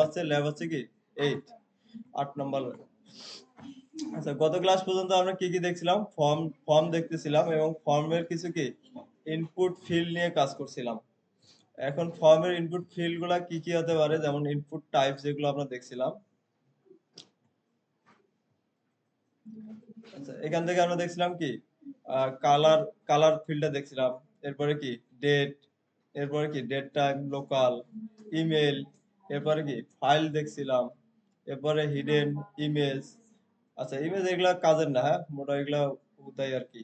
হচ্ছে ল্যাব হচ্ছে কি 8 নম্বর। আচ্ছা, গত ক্লাস পর্যন্ত আমরা কি কি দেখছিলাম? ফর্ম ফর্ম দেখতেছিলাম এবং ফর্মের কিছু কি ইনপুট ফিল্ড নিয়ে কাজ করছিলাম। এখন ফর্মের ইনপুট ফিল্ড গুলা কি কি হতে পারে, যেমন ইনপুট টাইপ যেগুলো আমরা দেখছিলাম। আচ্ছা, এখান থেকে আমরা দেখছিলাম কি কালার কালার ফিল্ডটা দেখছিলাম। এরপরে কি ডেট, এরপরে কি ডেট টাইম, লোকাল, ইমেল, এরপরে কি ফাইল দেখছিলাম, এরপরে হিডেন ইমেজ। আচ্ছা, ইমেজ এগুলা কাজের না, হ্যাঁ মোটা এগুলা উদাই আর কি।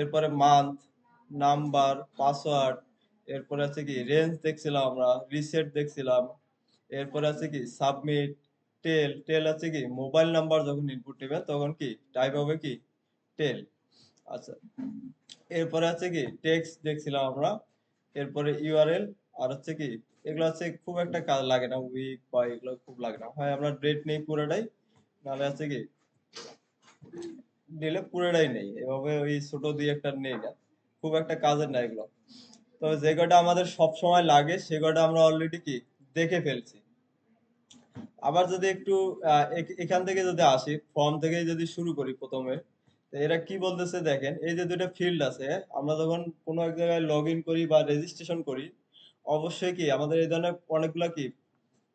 এরপরে মান্থ, নাম্বার, পাসওয়ার্ড, এরপরে আছে কি রেঞ্জ দেখছিলাম আমরা, রিসেট দেখছিলাম। এরপরে আছে কি সাবমিট, টেল টেল আছে কি মোবাইল নাম্বার যখন ইনপুট নেবে তখন কি টাইপ হবে কি টেল। আচ্ছা, এরপরে আছে কি টেক্সট দেখছিলাম আমরা। এরপরে ইউআরএল, আর হচ্ছে কি এগুলো হচ্ছে খুব একটা কাজ লাগে না, উইক বা এগুলো খুব লাগে না, হয় আমরা ডেট নেই পুরোটাই, নাহলে আছে কি নিলে পুরোটাই নেই, এভাবে ওই ছোট দিয়ে একটা নেই না, খুব একটা কাজের না এগুলো। তবে যে কটা আমাদের সব সময় লাগে সে কটা আমরা অলরেডি কি দেখে ফেলছি। আবার যদি একটু এখান থেকে যদি আসি, ফর্ম থেকে যদি শুরু করি প্রথমে, তো এরা কি বলতেছে দেখেন, এই যে দুইটা ফিল্ড আছে, আমরা যখন কোনো এক জায়গায় লগ ইন করি বা রেজিস্ট্রেশন করি, অবশ্যই কি আমাদের এই ধরনের অনেকগুলা কি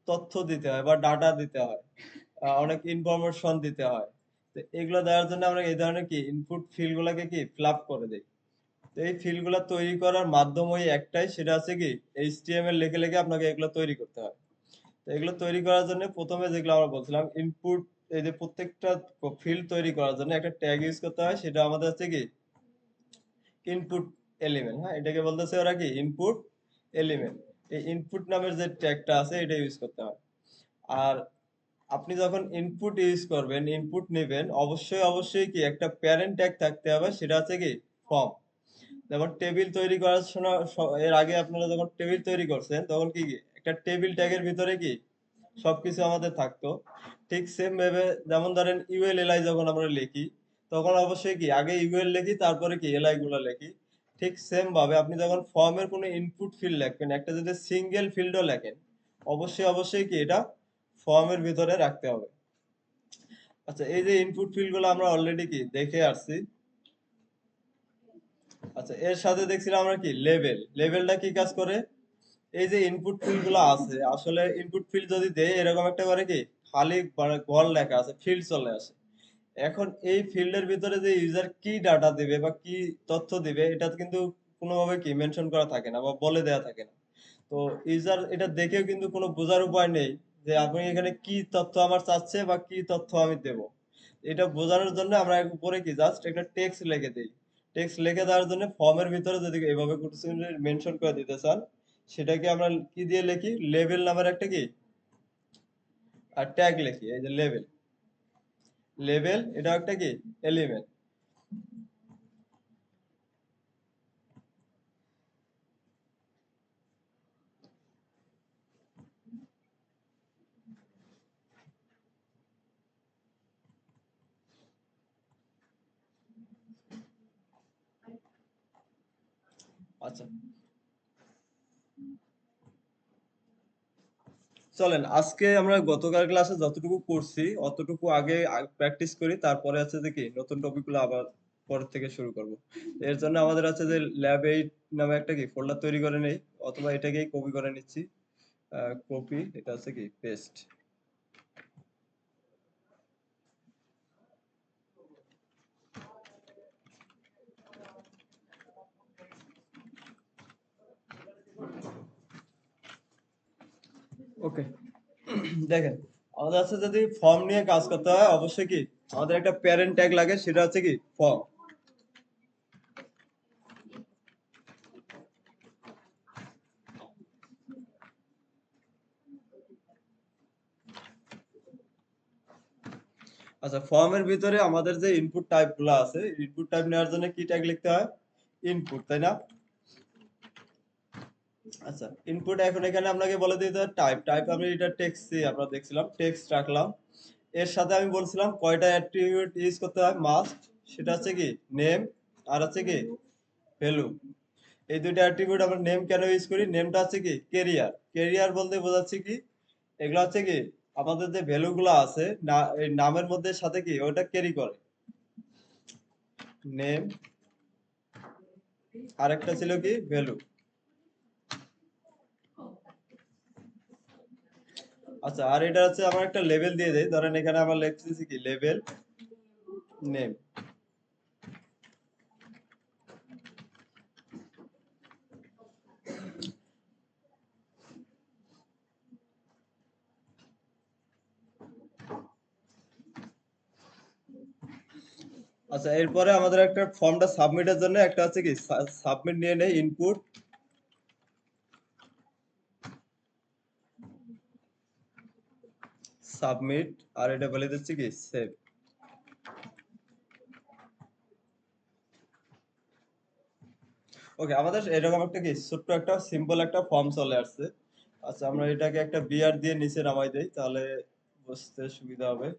তথ্য দিতে হয় বা ডাটা দিতে হয়, অনেক ইনফরমেশন দিতে হয়। তো এগুলো দেওয়ার জন্য আমরা এই ধরনের কি ইনপুট ফিল্ড গুলাকে কি ফিল আপ করে দিই। তো এই ফিল্ড গুলা তৈরি করার মাধ্যম ওই একটাই, সেটা আছে কি এইচটিএমএল লিখে লিখে আপনাকে এগুলো তৈরি করতে হয়। তো এগুলো তৈরি করার জন্য প্রথমে যেগুলো আমরা বলছিলাম ইনপুট, এই যে প্রত্যেকটা ফিল্ড তৈরি করার জন্য একটা ট্যাগ ইউজ করতে হয়, সেটা আমাদের হচ্ছে কি ইনপুট এলিমেন্ট। হ্যাঁ, এটাকে বলতেছে ওরা কি ইনপুট এলিমেন্ট। এই ইনপুট নামের যে ট্যাগটা আছে এটা ইউজ করতে হয়। আর আপনি যখন ইনপুট ইউজ করবেন, ইনপুট নেবেন, অবশ্যই অবশ্যই কি একটা প্যারেন্ট ট্যাগ থাকতে হবে, সেটা হচ্ছে কি ফর্ম। যেমন টেবিল তৈরি করার সময় এর আগে আপনারা যখন টেবিল তৈরি করছেন তখন কি কি একটা টেবিল ট্যাগের ভিতরে কি সবকিছু আমাদের থাকতো। ঠিক সেম ভাবে যেমন ধরেন ইউএল এলআই যখন আমরা লিখি, তখন অবশ্যই কি আগে ইউএল লিখি তারপরে কি এলআই গুলো লিখি। ঠিক সেম ভাবে আপনি যখন ফর্মের কোনো ইনপুট ফিল্ড লিখবেন, একটা যদি সিঙ্গেল ফিল্ডও লেখেন, অবশ্যই অবশ্যই কি এটা ফর্মের ভিতরে রাখতে হবে। আচ্ছা, এই যে ইনপুট ফিল্ড গুলো আমরা অলরেডি কি দেখে আসছি। আচ্ছা, এর সাথে দেখছিলাম আমরা কি লেভেল, লেভেলটা কি কাজ করে? এই যে ইনপুট ফিল্ড গুলো আছে, আসলে ইনপুট ফিল্ড যদি দেয় এরকম একটা করে কি খালি ঘর লেখা আছে, ফিল্ড চলে আসে। এখন এই ফিল্ডের ভিতরে যে ইউজার কি ডাটা দিবে বা কি তথ্য দিবে, এটা কিন্তু কোনোভাবে কি মেনশন করা থাকে না বা বলে দেয়া থাকে না। তো ইউজার এটা দেখেও কিন্তু কোনো বোঝার উপায় নেই যে আপনি এখানে কি তথ্য আমার চাচ্ছে বা কি তথ্য আমি দেব। এটা বোঝানোর জন্য আমরা উপরে কি জাস্ট একটা টেক্সট লিখে দিই। টেক্সট লিখে দেওয়ার জন্য ফর্মের ভিতরে যদি এভাবে কিছু মেনশন করে দিতে চান, সেটাকে আমরা কি দিয়ে লিখি, লেভেল নামের একটা কি আর ট্যাগ লিখি। এই যে লেভেল, লেভেল এটা একটা কি এলিমেন্ট। আচ্ছা, চলেন আজকে আমরা গতকাল ক্লাসে যতটুকু করছি অতটুকু আগে প্র্যাকটিস করি, তারপরে আছে যে কি নতুন টপিকগুলো আবার পরের থেকে শুরু করব। এর জন্য আমাদের আছে যে ল্যাব 8 নামে একটা কি ফোল্ডার তৈরি করে নেই, অথবা এটাকেই কপি করে নিচ্ছি। কপি, এটা আছে কি পেস্ট। ওকে, দেখেন আমাদের আছে যদি ফর্ম নিয়ে কাজ করতে হয়, অবশ্যই কি আমাদের একটা প্যারেন্ট ট্যাগ লাগে, সেটা হচ্ছে কি ফর্ম। আচ্ছা, ফর্মের ভিতরে আমাদের যে ইনপুট টাইপ গুলো আছে, ইনপুট টাইপ নেওয়ার জন্য কি ট্যাগ লিখতে হয়? ইনপুট, তাই না? আচ্ছা, ইনপুট এখন এখানে আপনাকে বলে দিতে হবে টাইপ। টাইপ আমি এটা টেক্সট আমরা দেখছিলাম, টেক্সট রাখলাম। এর সাথে আমি বলছিলাম কয়টা অ্যাট্রিবিউট ইউজ করতে হয়, মাস্ট। সেটা হচ্ছে কি নেম, আর হচ্ছে কি ভ্যালু। এই দুইটা অ্যাট্রিবিউট আমরা নেম কেন ইউজ করি? নেমটা হচ্ছে কি কেরিয়ার, কেরিয়ার বলতে বোঝাচ্ছে কি এগুলো হচ্ছে কি আমাদের যে ভ্যালু গুলো আছে না, এই নামের মধ্যে সাথে কি ওটা ক্যারি করে। নেম, আরেকটা ছিল কি ভ্যালু। আচ্ছা, আর এটা হচ্ছে আমার একটা লেভেল দিয়ে দেয়, ধরেন এখানে আমার লিখতেছি কি লেভেল নেম। আচ্ছা, এরপরে আমাদের একটা ফর্মটা সাবমিটের জন্য একটা হচ্ছে কি সাবমিট নিয়ে নেই ইনপুট সাবমিট, আর এটা বলে দিচ্ছি কি সেভ। ওকে, আমাদের এরকম একটা কি ছোট্ট একটা সিম্পল একটা ফর্ম চলে আসছে। আচ্ছা, আমরা এটাকে একটা বিআর দিয়ে নিচে নামাই দেই, তাহলে বুঝতে সুবিধা হবে।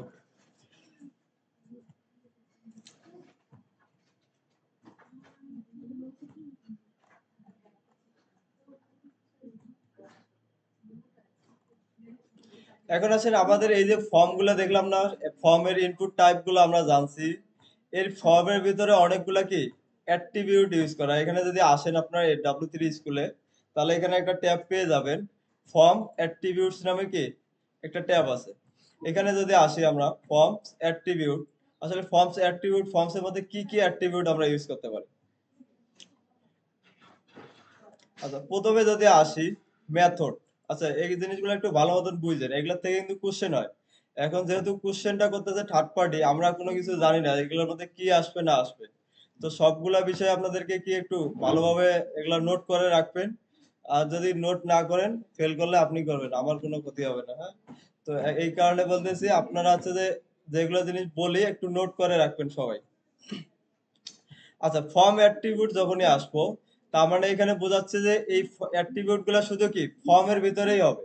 ওকে, এখন আসলে আমাদের এই যে ফর্ম গুলো দেখলাম না, ফর্মের ইনপুট টাইপ গুলো আমরা জানছি। এর ফর্মের ভিতরে অনেকগুলা কি অ্যাট্রিবিউট ইউজ করা। এখানে যদি আসেন আপনার W3 স্কুলে, তাহলে এখানে একটা ট্যাব পেয়ে যাবেন, ফর্ম অ্যাট্রিবিউটস নামে কি একটা ট্যাব আছে। এখানে যদি আসি আমরা ফর্মস অ্যাট্রিবিউট, আসলে ফর্মস অ্যাট্রিবিউট, ফর্মস এর মধ্যে কি কি অ্যাট্রিবিউট আমরা ইউজ করতে পারি। আচ্ছা, প্রথমে যদি আসি মেথড। আচ্ছা, এই জিনিসগুলো একটু ভালো মতন বুঝেন, এগুলোর থেকে কিন্তু কোশ্চেন হয়। এখন যেহেতু কোশ্চেনটা করতেছে থার্ড পার্টি, আমরা কোনো কিছু জানি না এগুলোর মধ্যে কি আসবে না আসবে। তো সবগুলা বিষয় আপনাদেরকে কি একটু ভালোভাবে এগুলা নোট করে রাখবেন। আর যদি নোট না করেন, ফেল করলে আপনি করবেন, আমার কোনো ক্ষতি হবে না, হ্যাঁ। তো এই কারণে বলতেছি আপনারা হচ্ছে যে যেগুলো জিনিস বলি একটু নোট করে রাখবেন সবাই। আচ্ছা, ফর্ম অ্যাট্রিবিউট যখনই আসবো, তার মানে এখানে বোঝাচ্ছে যে এই অ্যাট্রিবিউট গুলা শুধু কি ফর্মের ভিতরেই হবে।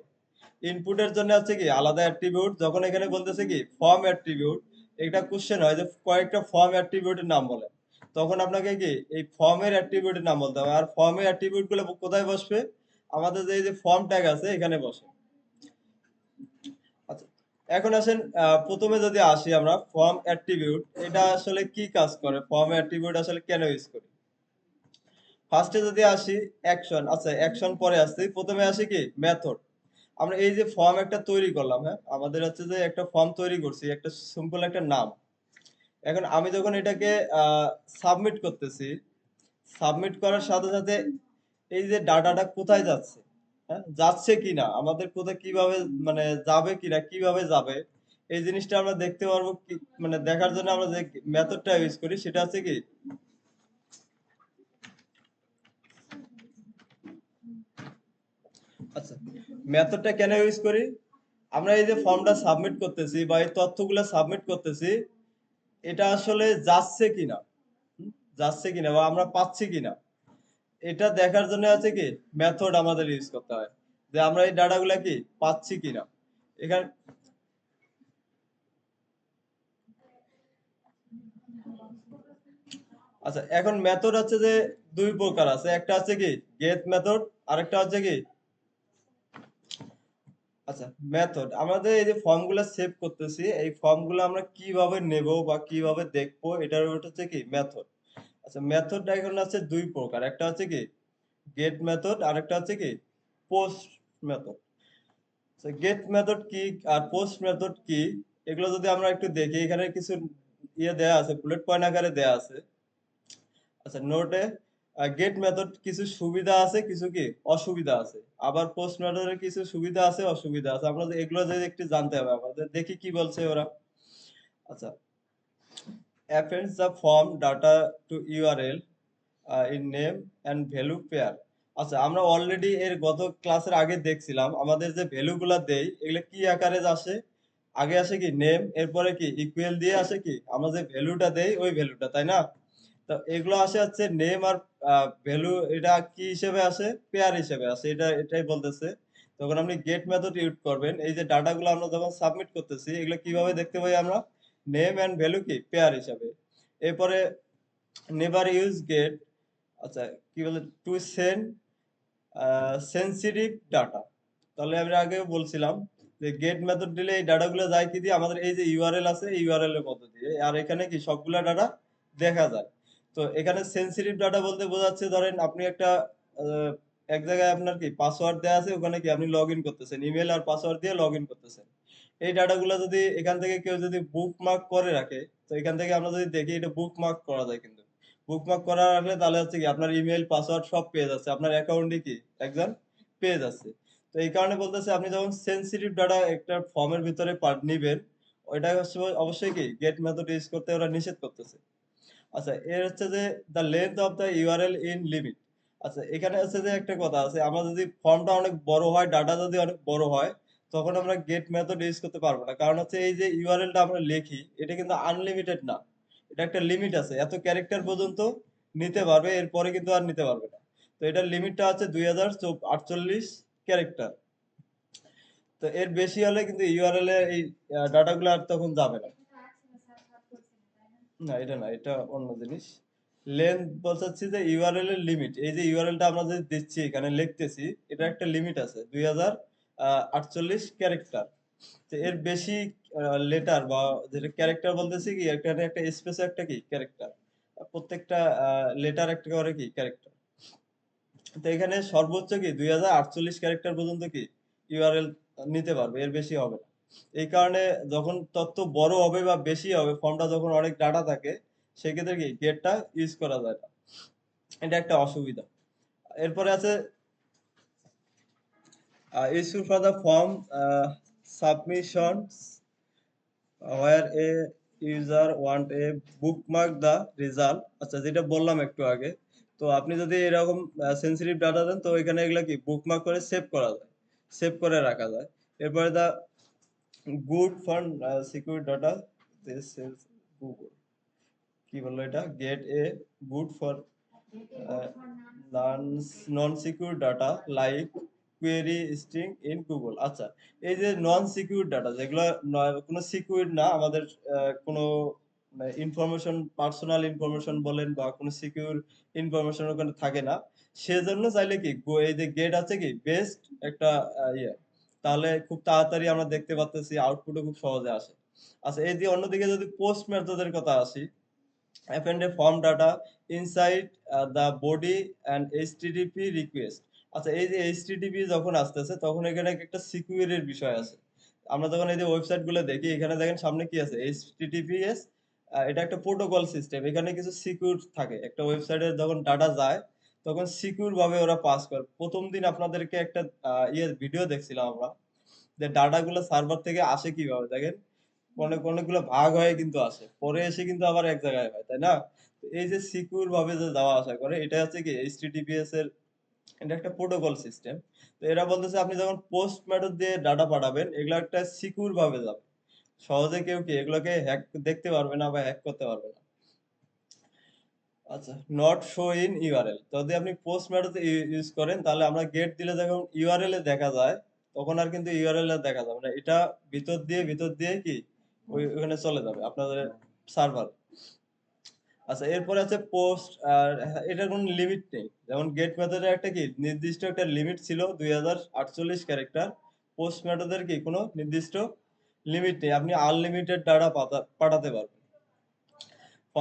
ইনপুটের জন্য হচ্ছে কি আলাদা অ্যাট্রিবিউট। যখন এখানে বলতেছে কি ফর্ম অ্যাট্রিবিউট, এটা কোশ্চেন হয় যে কয়েকটা ফর্ম অ্যাট্রিবিউটের নাম বলে, তখন আপনাকে কি এই ফর্মের অ্যাট্রিবিউটের নাম বলতে হবে। আর ফর্মের অ্যাট্রিবিউট গুলো কোথায় বসবে, আমাদের যে এই যে ফর্ম ট্যাগ আছে এখানে বসে। আচ্ছা, এখন আসেন প্রথমে যদি আসি আমরা ফর্ম অ্যাট্রিবিউট, এটা আসলে কি কাজ করে, ফর্ম অ্যাট্রিবিউট আসলে কেন ইউজ করি। ফার্স্টে যদি আসি অ্যাকশন। আচ্ছা, অ্যাকশন পরে আসছি, প্রথমে আসি কি মেথড। আমরা এই যে ফর্ম একটা তৈরি করলাম, হ্যাঁ, আমাদের হচ্ছে যে একটা ফর্ম তৈরি করছি, একটা সিম্পল একটা নাম। এখন আমি যখন এটাকে সাবমিট করতেছি, সাবমিট করার সাথে সাথে এই যে ডাটাটা কোথায় যাচ্ছে, হ্যাঁ, যাচ্ছে কিনা, আমাদের কোথায় কিভাবে মানে যাবে কিনা, কিভাবে যাবে, এই জিনিসটা আমরা দেখতে পারবো কি, মানে দেখার জন্য আমরা যে মেথডটা ইউজ করি সেটা হচ্ছে কি। আচ্ছা, মেথডটা কেন ইউজ করি, আমরা এই যে ফর্মটা সাবমিট করতেছি বা এই তথ্যগুলো সাবমিট করতেছি, এটা আসলে যাচ্ছে কিনা, হুম, যাচ্ছে কিনা বা আমরা পাচ্ছি কিনা, এটা দেখার জন্য আছে কি মেথড আমাদের ইউজ করতে হয়, যে আমরা এই ডাটাগুলা কি পাচ্ছি কিনা। এখানে আচ্ছা, এখন মেথড হচ্ছে যে দুই প্রকার আছে, একটা হচ্ছে কি গেট মেথড, আরেকটা হচ্ছে কি। আচ্ছা, মেথড আমাদের এই যে ফর্মগুলো সেভ করতেছি, এই ফর্মগুলো আমরা কিভাবে নেব বা কিভাবে দেখবো, এটার হচ্ছে কি মেথড। আচ্ছা, মেথড এখন আছে দুই প্রকার, একটা হচ্ছে কি গেট মেথড, আরেকটা হচ্ছে কি পোস্ট মেথড। গেট মেথড কি আর পোস্ট মেথড কি, এগুলো যদি আমরা একটু দেখি, এখানে কিছু ইয়ে দেয়া আছে, বুলেট পয়েন্ট আকারে দেয়া আছে। আচ্ছা, নোটে গেট মেথড কিছু সুবিধা আছে, কিছু কি অসুবিধা আছে। আবার পোস্ট মেথডের কিছু সুবিধা আছে, অসুবিধা আছে। আমরা এগুলো যদি একটু জানতে হবে আমাদের, দেখি কি বলছে ওরা। আচ্ছা, appends the form data to URL in name and value pair। আচ্ছা, আমরা অলরেডি এর গত ক্লাসের আগে দেখছিলাম আমাদের যে ভ্যালু গুলা দেই এগুলো কি আকারে আসে। আগে আসে কি নেম, এরপরে কি ইকুয়াল দিয়ে আসে কি আমরা যে ভ্যালুটা দেই ওই ভ্যালুটা, তাই না। তো এগুলো আসে হচ্ছে নেম আর ভ্যালু, এটা কি হিসেবে আসে, পেয়ার হিসেবে আসে, এটাই বলতেছে। তখন আপনি গেট মেথড ইউজ করবেন, এই যে ডাটাগুলো আমরা যখন সাবমিট করতেছি এগুলো কিভাবে দেখতে পাই আমরা, নেম এন্ড ভ্যালু কি পেয়ার হিসাবে। এরপরে নেভার ইউজ গেট, আচ্ছা, কি বলে টু সেন্ড সেনসিটিভ ডাটা। তাহলে আমি আগেও বলছিলাম যে গেট মেথড দিলে এই ডাটাগুলো যায় কি দিয়ে, আমাদের এই যে ইউআরএল আছে এই ইউআরএল এর মধ্য দিয়ে, আর এখানে কি সবগুলা ডাটা দেখা যায়। তো এখানে সেনসিটিভ ডাটা বলতে বোঝাচ্ছে, ধরেন আপনি একটা আহ, এক জায়গায় আপনার কি পাসওয়ার্ড দেওয়া আছে, ওখানে কি আপনি লগ ইন করতেছেন, ইমেল আর পাসওয়ার্ড দিয়ে লগ ইন করতেছেন। এই ডাটাগুলো যদি এখান থেকে কেউ যদি বুক মার্ক করে রাখে, তো এখান থেকে আমরা যদি দেখি এটা বুক মার্ক করা যায়, কিন্তু বুকমার্ক করা রাখলে তাহলে হচ্ছে কি আপনার ইমেল পাসওয়ার্ড সব পেয়ে যাচ্ছে, আপনার অ্যাকাউন্টে কি একজন পেয়ে যাচ্ছে। তো এই কারণে বলতেছে আপনি যখন সেনসিটিভ ডাটা একটা ফর্মের ভিতরে নিবেন, ওইটা হচ্ছে অবশ্যই কি গেট মেথড ইউজ করতে ওরা নিষেধ করতেছে। আচ্ছা, এর হচ্ছে যে the length of the URL in limit. আচ্ছা, এখানে হচ্ছে যে একটা কথা আছে, আমরা যদি ফর্মটা অনেক বড় হয়, ডাটা যদি অনেক বড় হয়, তখন আমরা গেট মেথড ইউজ করতে পারবো না। কারণ হচ্ছে এই যে ইউআরএলটা আমরা লিখি, এটা কিন্তু আনলিমিটেড না, এটা একটা লিমিট আছে, এত ক্যারেক্টার পর্যন্ত নিতে পারবে, এরপরে কিন্তু আর নিতে পারবে না। তো এটার লিমিটটা আছে 2048 ক্যারেক্টার। তো এর বেশি হলে কিন্তু ইউআরএল এর এই ডাটাগুলো আর তখন যাবে না। না, এটা না, এটা অন্য জিনিস। লেন্থ বোঝাচ্ছি যে ইউআরএল এর লিমিট, এই যে ইউআরএলটা আমরা যে দিচ্ছি এখানে লিখতেছি, এটা একটা লিমিট আছে 2048 ক্যারেক্টার। তো এর বেশি লেটার বা যেটা ক্যারেক্টার বলতেছি কি, এখানে একটা স্পেস একটা কি ক্যারেক্টার, প্রত্যেকটা লেটার একটা করে কি ক্যারেক্টার। তো এখানে সর্বোচ্চ কি 2048 ক্যারেক্টার পর্যন্ত কি ইউআরএল নিতে পারবে, এর বেশি হবে না। এই কারণে যখন তথ্য বড় হবে বা বেশি হবে, ফর্মটা যখন অনেক ডাটা থাকে, সেক্ষেত্রে কি গেটটা ইউজ করা যায় না, এটা একটা অসুবিধা। এরপরে আছে issue for the form submissions where a user want a bookmark the result। আচ্ছা, যেটা বললাম একটু আগে, তো আপনি যদি এরকম সেনসিটিভ ডাটা দেন, তো এখানে এগুলা কি বুকমার্ক করে সেভ করা যায়, সেভ করে রাখা যায়। এরপরে the good for secure data, this is Google, কি বললো এটা, get a good for non secure data like query string in Google. আচ্ছা, এই যে নন সিকিউর ডাটা যেগুলো কোনো সিকিউর না, আমাদের কোনো ইনফরমেশন, পার্সোনাল ইনফরমেশন বলেন বা কোনো সিকিউর ইনফরমেশন ওখানে থাকে না, সেজন্য চাইলে কি এই যে গেট আছে কি বেস্ট একটা ইয়ে, তাহলে খুব তাড়াতাড়ি আমরা দেখতে পাচ্তেছি, আউটপুটও খুব সহজে আসে। আচ্ছা, এই যে অন্যদিকে যদি পোস্ট মেথডের কথা আসি, append a form data inside the body and HTTP request। আচ্ছা, এই যে HTTP যখন আসতেছে, তখন এখানে একটা সিকিউরিটির বিষয় আছে। আমরা যখন এই যে ওয়েবসাইট গুলো দেখি, এখানে দেখেন সামনে কি আছে, HTTPS। এটা একটা প্রোটোকল সিস্টেম, এখানে কিছু সিকিউর থাকে, একটা ওয়েবসাইটে যখন ডাটা যায়, তখন সিকিউর ভাবে ওরা পাস করে। প্রথম দিন আপনাদেরকে একটা ভিডিও দেখছিলাম আমরা, যে ডাটা গুলো সার্ভার থেকে আসে কিভাবে, দেখেন অনেকগুলো ভাগ হয়ে কিন্তু আসে, পরে এসে কিন্তু আবার এক জায়গায় হয়, তাই না? তো এই যে সিকিউর ভাবে যে যাওয়া আসা করে, এটা হচ্ছে কি এইচটিটিপিএস এর, এটা একটা প্রোটোকল সিস্টেম। তো এরা বলতেছে আপনি যখন পোস্ট মেথড দিয়ে ডাটা পাঠাবেন, এগুলো একটা সিকিউর ভাবে যাবে, সহজে কেউ কি এগুলোকে হ্যাক দেখতে পারবে না বা হ্যাক করতে পারবে না। আচ্ছা, নট শো ইন ইউআরএল, যদি আপনি পোস্ট মেথড ইউজ করেন, তাহলে আমরা গেট দিলে যখন ইউআরএল এ দেখা যায়, তখন আর কিন্তু ইউআরএল এ দেখা যাবে না, এটা ভিতর দিয়ে কি ওখানে চলে যাবে আপনাদের সার্ভার। আচ্ছা, এরপরে আছে পোস্ট, আর এটার কোনো লিমিট নেই, যেমন গেট মেথডের একটা কি নির্দিষ্ট একটা লিমিট ছিল 2048 ক্যারেক্টার, পোস্ট মেথডের কি কোনো নির্দিষ্ট লিমিট নেই, আপনি আনলিমিটেড ডাটা পাঠাতে পারবেন।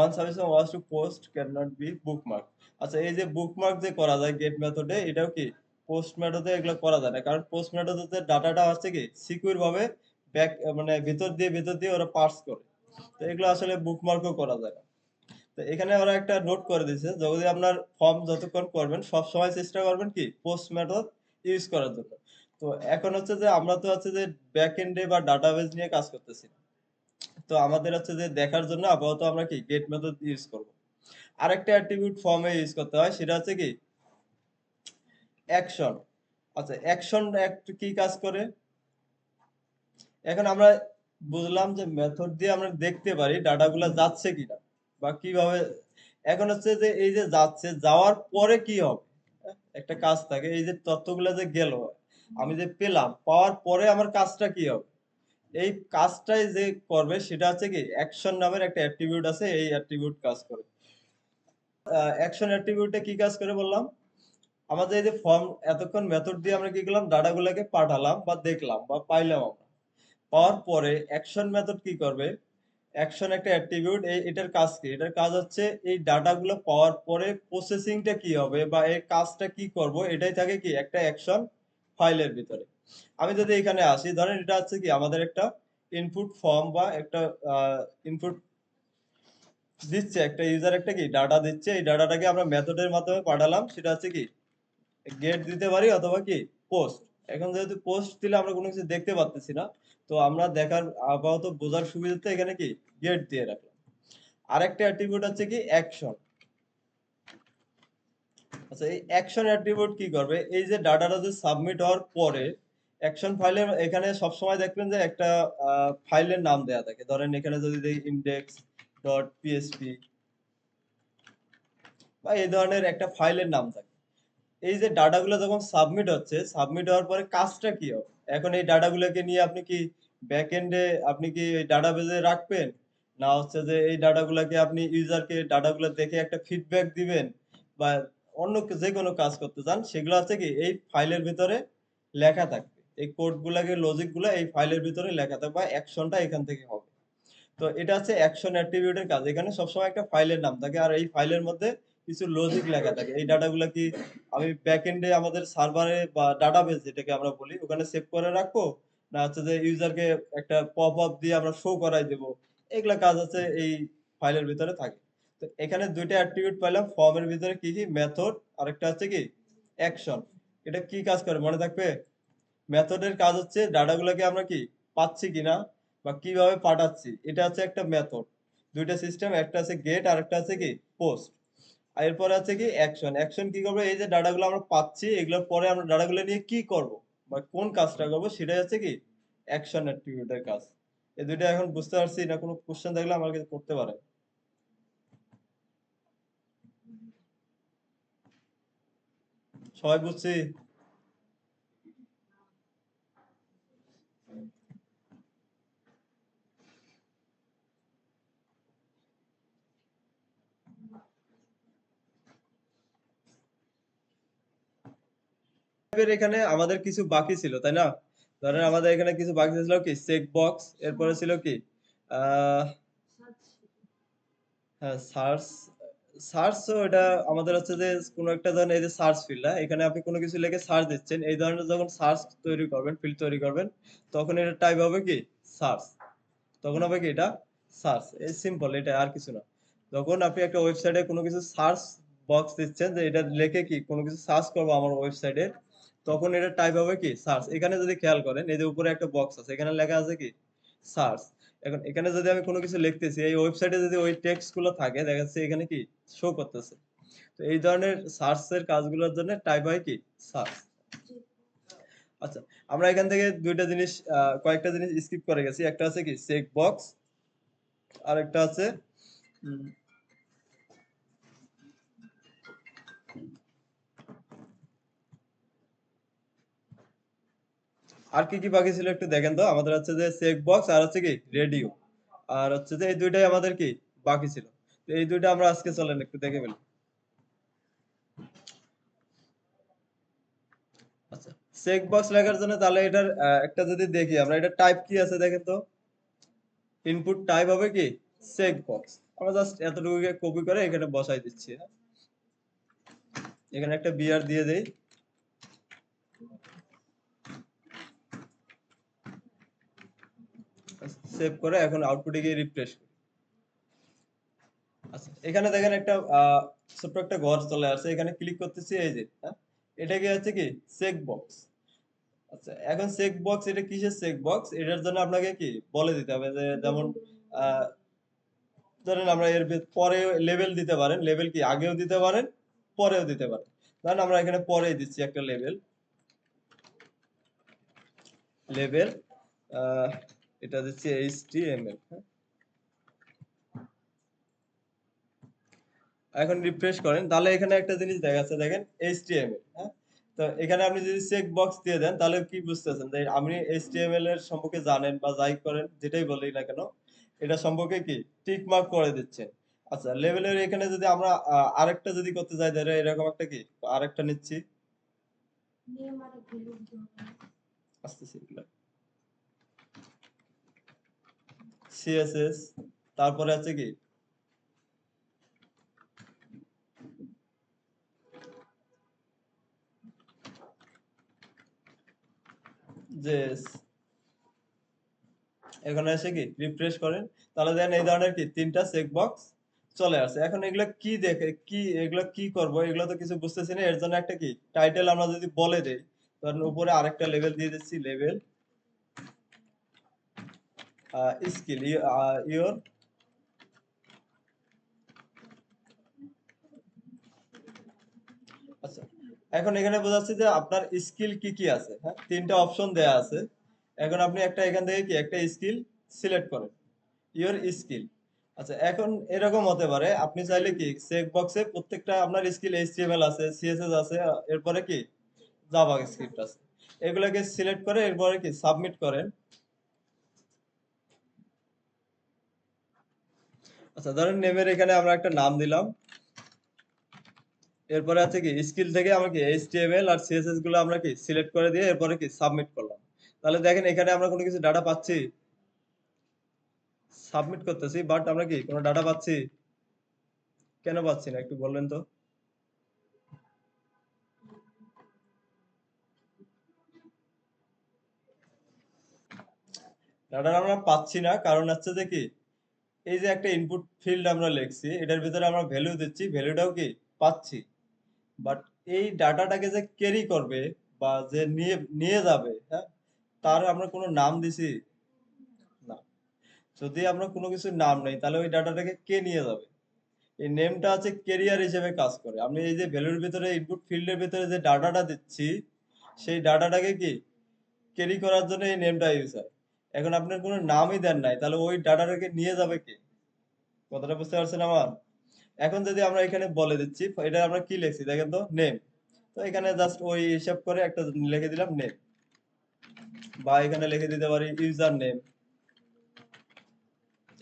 One submission was to post cannot be bookmark। আচ্ছা, এই যে বুকমার্ক যে করা যায় গেট মেথডে, এটাও কি পোস্ট মেথডে এগুলো করা যায় না, কারণ পোস্ট মেথডে ডাটাটা হচ্ছে কি সিকিউর ভাবে ব্যাক, মানে ভিতর দিয়ে ওরা পার্স করে। তো এগুলো আসলে বুকমার্কও করা যায় না। তো এখানে ওরা একটা নোট করে দিয়েছে, যদি আপনার ফর্ম যতক্ষণ করবেন, সব সময় চেষ্টা করবেন কি পোস্ট মেথড ইউজ করার জন্য। তো এখন হচ্ছে যে আমরা তো হচ্ছে যে ব্যাক এন্ডে বা ডাটাবেজ নিয়ে কাজ করতেছি, তো আমাদের হচ্ছে যে দেখার জন্য আপাতত আমরা কি গেট মেথড ইউজ করব। আরেকটা অ্যাট্রিবিউট ফর্মে ইউজ করতে হয়, সেটা হচ্ছে কি অ্যাকশন। আচ্ছা, অ্যাকশন কি কাজ করে, এখন আমরা বুঝলাম যে মেথড দিয়ে আমরা দেখতে পারি ডাটাগুলো যাচ্ছে কিনা বা কিভাবে। এখন হচ্ছে যে এই যে যাচ্ছে, যাওয়ার পরে কি হবে, একটা কাজ থাকে, এই যে তথ্যগুলো যে গেল, আমি যে পেলাম, পাওয়ার পরে আমার কাজটা কি হবে, এই কাজটাই যে করবে সেটা হচ্ছে কি অ্যাকশন নামের একটা অ্যাট্রিবিউট আছে, এই অ্যাট্রিবিউট কাজ করে। অ্যাকশন অ্যাট্রিবিউটে কি কাজ করে বললাম? আমাদের এই যে ফর্ম এতক্ষণ মেথড দিয়ে আমরা কি করলাম? ডাটাগুলোকে পাঠালাম বা দেখলাম বা পাইলাম আমরা। পাওয়ার পরে অ্যাকশন মেথড কি করবে? অ্যাকশন একটা অ্যাট্রিবিউট, এটার কাজ কি? এটার কাজ হচ্ছে এই ডাটাগুলো পাওয়ার পরে প্রসেসিংটা কি হবে বা এর কাজটা কি করব, এটাই থাকে কি একটা অ্যাকশন ফাইলের ভিতরে। আমি যদি এখানে আসি, ধরেন এটা হচ্ছে কি আমাদের একটা ইনপুট ফর্ম বা একটা ইনপুট দিচ্ছে, একটা ইউজার একটা কি ডাটা দিচ্ছে, এই ডাটাটাকে আমরা মেথডের মাধ্যমে পাঠালাম, সেটা হচ্ছে কি গেট দিতে পারি অথবা কি পোস্ট। এখন যেহেতু পোস্ট দিলে আমরা কোনো কিছু দেখতে পাচ্ছি না, তো আমরা দেখার আপাতত বোঝার সুবিধাতে এখানে কি গেট দিয়ে রাখলাম। আরেকটা অ্যাট্রিবিউট হচ্ছে কি অ্যাকশন। আচ্ছা, এই অ্যাকশন অ্যাট্রিবিউট কি করবে? এই যে ডাটাটা যে সাবমিট হওয়ার পরে অ্যাকশন ফাইলের এখানে সবসময় দেখবেন যে একটা ফাইলের নাম দেয়া থাকে। ধরেন এখানে যদি দেই ইনডেক্স ডট পিএসপি বা এই ধরনের একটা ফাইলের নাম থাকে। এই যে ডাটাগুলো যখন সাবমিট হচ্ছে, সাবমিট হওয়ার পরে কাজটা কি হবে? এখন এই ডাটাগুলোকে নিয়ে আপনি কি ব্যাকএন্ডে আপনি কি ডাটাবেজে রাখবেন, না হচ্ছে যে এই ডাটাগুলোকে আপনি ইউজারকে ডাটাগুলো দেখে একটা ফিডব্যাক দিবেন, বা অন্য যে কোনো কাজ করতে চান, সেগুলো হচ্ছে কি এই ফাইলের ভিতরে লেখা থাকবে। এই কোডগুলোকে লজিকগুলো এই ফাইলের ভিতরে লেখা থাকবে, বা অ্যাকশনটা এখান থেকে হবে। তো এটা হচ্ছে অ্যাকশন অ্যাট্রিবিউটের কাজ। এখানে সবসময় একটা ফাইলের নাম থাকে আর এই ফাইলের মধ্যে কিছু লজিক লেখা থাকে। এই ডাটাগুলো কি আমি ব্যাকএন্ডে আমাদের সার্ভারে বা ডাটাবেস যেটাকে আমরা বলি ওখানে সেভ করে রাখবো, না হচ্ছে যে ইউজারকে একটা পপ আপ দিয়ে আমরা শো করাই দেব, এগুলা কাজ হচ্ছে এই ফাইলের ভিতরে থাকে। তো এখানে দুইটা অ্যাট্রিবিউট পাইলাম, ফর্মের ভিতরে কি কি মেথড, আরেকটা হচ্ছে কি অ্যাকশন। এটা কি কাজ করে মনে থাকবে? মেথডের কাজ হচ্ছে ডাটাগুলোকে আমরা কি পাচ্ছি কিনা বা কিভাবে পাঠাচ্ছি, এটা হচ্ছে একটা মেথড। দুইটা সিস্টেম, একটা আছে গেট আর একটা আছে কি পোস্ট। আর এরপরে আছে কি অ্যাকশন। অ্যাকশন কি করবে? এই যে ডাটাগুলো আমরা পাচ্ছি, এগুলোর পরে আমরা ডাটাগুলো নিয়ে কি করব বা কোন কাজটা করব, সেটাই হচ্ছে কি অ্যাকশন অ্যাট্রিবিউটের কাজ। এই দুইটা এখন বুঝতে পারছি না? কোনো কোশ্চেন থাকলে আমাকে করতে পারে। সবাই বুঝছি? এবার এখানে আমাদের কিছু বাকি ছিল, তাই না? ধরেন আমাদের এখানে কিছু বাকি ছিল কি চেক বক্স, এরপরে ছিল কি আহ হ্যাঁ, সার্চ। সার্চও এটা আমাদের হচ্ছে যে কোনো একটা, ধরেন এই যে সার্চ ফিল্ড, এখানে আপনি কোনো কিছু লিখে সার্চ দিচ্ছেন, এই ধরনের যখন সার্চ তৈরি করবেন, ফিল্ড তৈরি করবেন, তখন এটা টাইপ হবে কি সার্চ। তখন হবে কি এটা সার্চ। এই সিম্পল, এটা আর কিছু না। যখন আপনি একটা ওয়েবসাইটে কোনো কিছু সার্চ বক্স দিচ্ছেন, যে এটা লিখে কি কোনো কিছু সার্চ করবো আমার ওয়েবসাইটে, তখন এটা টাইপ হবে কি সার্চ। এখানে যদি খেয়াল করেন, এই যে উপরে একটা বক্স আছে, এখানে লেখা আছে কি সার্চ। এখন এখানে যদি আমি কোনো কিছু লিখতেছি, এই ওয়েবসাইটে যদি ওই টেক্সট গুলো থাকে, দেখা যাচ্ছে এখানে কি শো করতেছে। তো এই ধরনের সার্চের কাজগুলোর জন্য টাইপ হয় কি সার্চ। আচ্ছা, আমরা এখান থেকে দুইটা জিনিস কয়েকটা জিনিস স্কিপ করে গেছি। একটা আছে কি চেক বক্স, আর একটা আছে উম, আর কি কি বাকি ছিল একটু দেখেন তো। আমাদের হচ্ছে যে চেক বক্স আর হচ্ছে কি রেডিও, আর হচ্ছে যে এই দুইটাই আমাদের কি বাকি ছিল। তো এই দুইটা আমরা আজকে চলেন একটু দেখে ফেলি। আচ্ছা, চেক বক্স লেখার জন্য তাহলে এটার একটা যদি দেখি আমরা, এটা টাইপ কি আছে দেখেন তো। ইনপুট টাইপ হবে কি চেক বক্স। আমরা জাস্ট এতটুকুকে কপি করে এখানে বসাই দিচ্ছি, হ্যাঁ? এখানে একটা বিআর দিয়ে দেই, সেভ করে এখন আউটপুটে গিয়ে রিফ্রেশ করি। আচ্ছা, এখানে দেখেন একটা ছোট্ট একটা ঘর চলে আসছে, এখানে ক্লিক করতেছি, এই যে হ্যাঁ, এটা কি হচ্ছে কি চেক বক্স। আচ্ছা, এখন চেক বক্স এটা কিসের চেক বক্স, এটার জন্য আপনাকে কি বলে দিতে হবে যে যেমন আহ ধরেন আমরা এর পরে লেভেল দিতে পারেন, লেভেল কি আগেও দিতে পারেন পরেও দিতে পারেন। ধরেন আমরা এখানে পরেই দিচ্ছি একটা লেভেল, লেভেল এটা দিচ্ছি এইচটিএমএল। এখন রিফ্রেশ করেন, তাহলে এখানে একটা জিনিস দেখা যাচ্ছে, দেখেন এইচটিএমএল, হ্যাঁ? তো এখানে আপনি যদি চেক বক্স দিয়ে দেন, তাহলে কি বুঝতেছেন যে আপনি এইচটিএমএল এর সম্পর্কে জানেন বা যাই করেন, যেটাই বলি না কেন, এটা সম্পর্কে কি টিক মার্ক করে দিচ্ছেন। আচ্ছা, লেভেলের এখানে যদি আমরা আরেকটা যদি করতে চাই, ধরো এরকম একটা কি আরেকটা নিচ্ছি, আস্তে সিএসএস, তারপরে আছে কি জেএস, এখানে এসে কি রিফ্রেশ করেন, তাহলে দেখেন এই ধরনের কি তিনটা চেক বক্স চলে আসে। এখন এগুলা কি দেখে কি, এগুলা কি করব, এগুলো তো কিছু বুঝতেছি না, এর জন্য একটা কি টাইটেল আমরা যদি বলে দেই, ধরেন উপরে আরেকটা লেভেল দিয়ে দিচ্ছি, লেভেল স্কিল ইওর, আচ্ছা এখন এখানে বোঝাচ্ছে যে আপনার স্কিল কি কি আছে, হ্যাঁ তিনটা অপশন দেয়া আছে। এখন আপনি একটা এখান থেকে কি একটা স্কিল সিলেক্ট করেন, ইওর স্কিল। আচ্ছা এখন এরকম হতে পারে আপনি চাইলে কি চেক বক্সে প্রত্যেকটা আপনার স্কিল এইচটিএমএল আছে, সিএসএস আছে, এরপরে কি জাভা স্ক্রিপ্ট আছে, এগুলোকে সিলেক্ট করে এরপরে কি সাবমিট করেন। আচ্ছা ধরেন নেমের এখানে আমরা একটা নাম দিলাম, এরপরে আছে কি স্কিল থেকে আমরা কি এইচটিএমএল আর সিএসএস গুলো আমরা কি সিলেক্ট করে দিয়ে এরপরে কি সাবমিট করলাম। তাহলে দেখেন এখানে আমরা কোনো কিছু ডাটা পাচ্ছি, সাবমিট করতেছি বাট আমরা কি কোনো ডাটা পাচ্ছি, কেন পাচ্ছি না একটু বললেন তো। ডাটা আমরা পাচ্ছি না কারণ হচ্ছে যে কি এই যে একটা ইনপুট ফিল্ড আমরা লিখছি, এটার ভিতরে আমরা ভ্যালু দিচ্ছি, ভ্যালুটাও কি পাচ্ছি, বাট এই ডাটাটাকে যে ক্যারি করবে বা যে নিয়ে নিয়ে যাবে, হ্যাঁ তার আমরা কোনো নাম দিছি না। যদি আমরা কোনো কিছুর নাম নেই তাহলে ওই ডাটাটাকে কে নিয়ে যাবে, এই নেমটা আছে ক্যারিয়ার হিসেবে কাজ করে। আমি এই যে ভ্যালুর ভিতরে ইনপুট ফিল্ডের ভিতরে যে ডাটাটা দিচ্ছি, সেই ডাটাটাকে কি ক্যারি করার জন্য এই নেমটা ইউজ হয়। এখন আপনার কোনো নামই দেন নাই, তাহলে ওই ডাটাটাকে নিয়ে যাবে কে, কথাটা বুঝতে পারছেন আমার। এখন যদি আমরা এখানে বলে দিচ্ছি, এটা আমরা কি লিখছি দেখেন তো, নেম, তো এখানে জাস্ট ওই হিসাব করে একটা লিখে দিলাম নেম, বা এখানে লিখে দিতে পারি user name,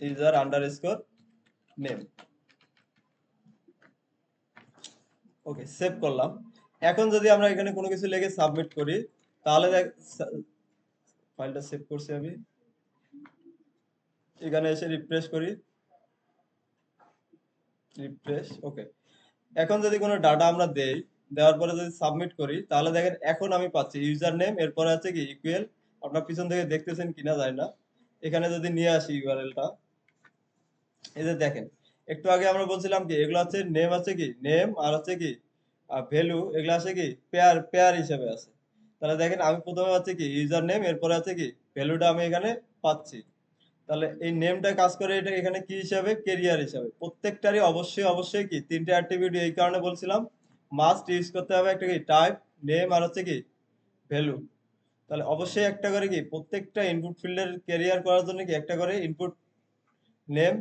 user underscore name, okay save করলাম। এখন যদি আমরা এখানে কোনো কিছু লিখে সাবমিট করি, তাহলে ফাইলটা সেভ করছি আমি, এখানে এসে রিফ্রেশ করি, রিফ্রেশ, ওকে। এখন যদি কোনো ডাটা আমরা দেই, দেওয়ার পরে যদি সাবমিট করি, তাহলে দেখেন এখন আমি পাচ্ছি ইউজার নেম, এরপরে আছে কি ইকুয়াল, আপনার পিছন থেকে দেখতেছেন কিনা জানি না, এখানে যদি নিয়ে আসি ইউআরএলটা, এই যে দেখেন একটু আগে আমরা বলছিলাম কি এগুলো হচ্ছে নেম, আছে কি নেম আর হচ্ছে কি ভ্যালু, এগুলো আছে কি পেয়ার পেয়ার হিসেবে আছে। তাহলে দেখেন আমি প্রথমে পাচ্ছি কি ইউজার নেম, এরপরে আছে কি ভ্যালুটা আমি এখানে পাচ্ছি। তাহলে এই নেমটা কাজ করে এটা এখানে কি হিসাবে, কেরিয়ার হিসাবে। প্রত্যেকটারই অবশ্যই অবশ্যই কি তিনটে অ্যাট্রিবিউট এই কারণে বলছিলাম, মাস্ট ইউজ করতে হবে একটা কি টাইপ, নেম আর হচ্ছে কি ভ্যালু। তাহলে অবশ্যই একটা করে কি প্রত্যেকটা ইনপুট ফিল্ডের ক্যারিয়ার করার জন্য কি একটা করে ইনপুট নেম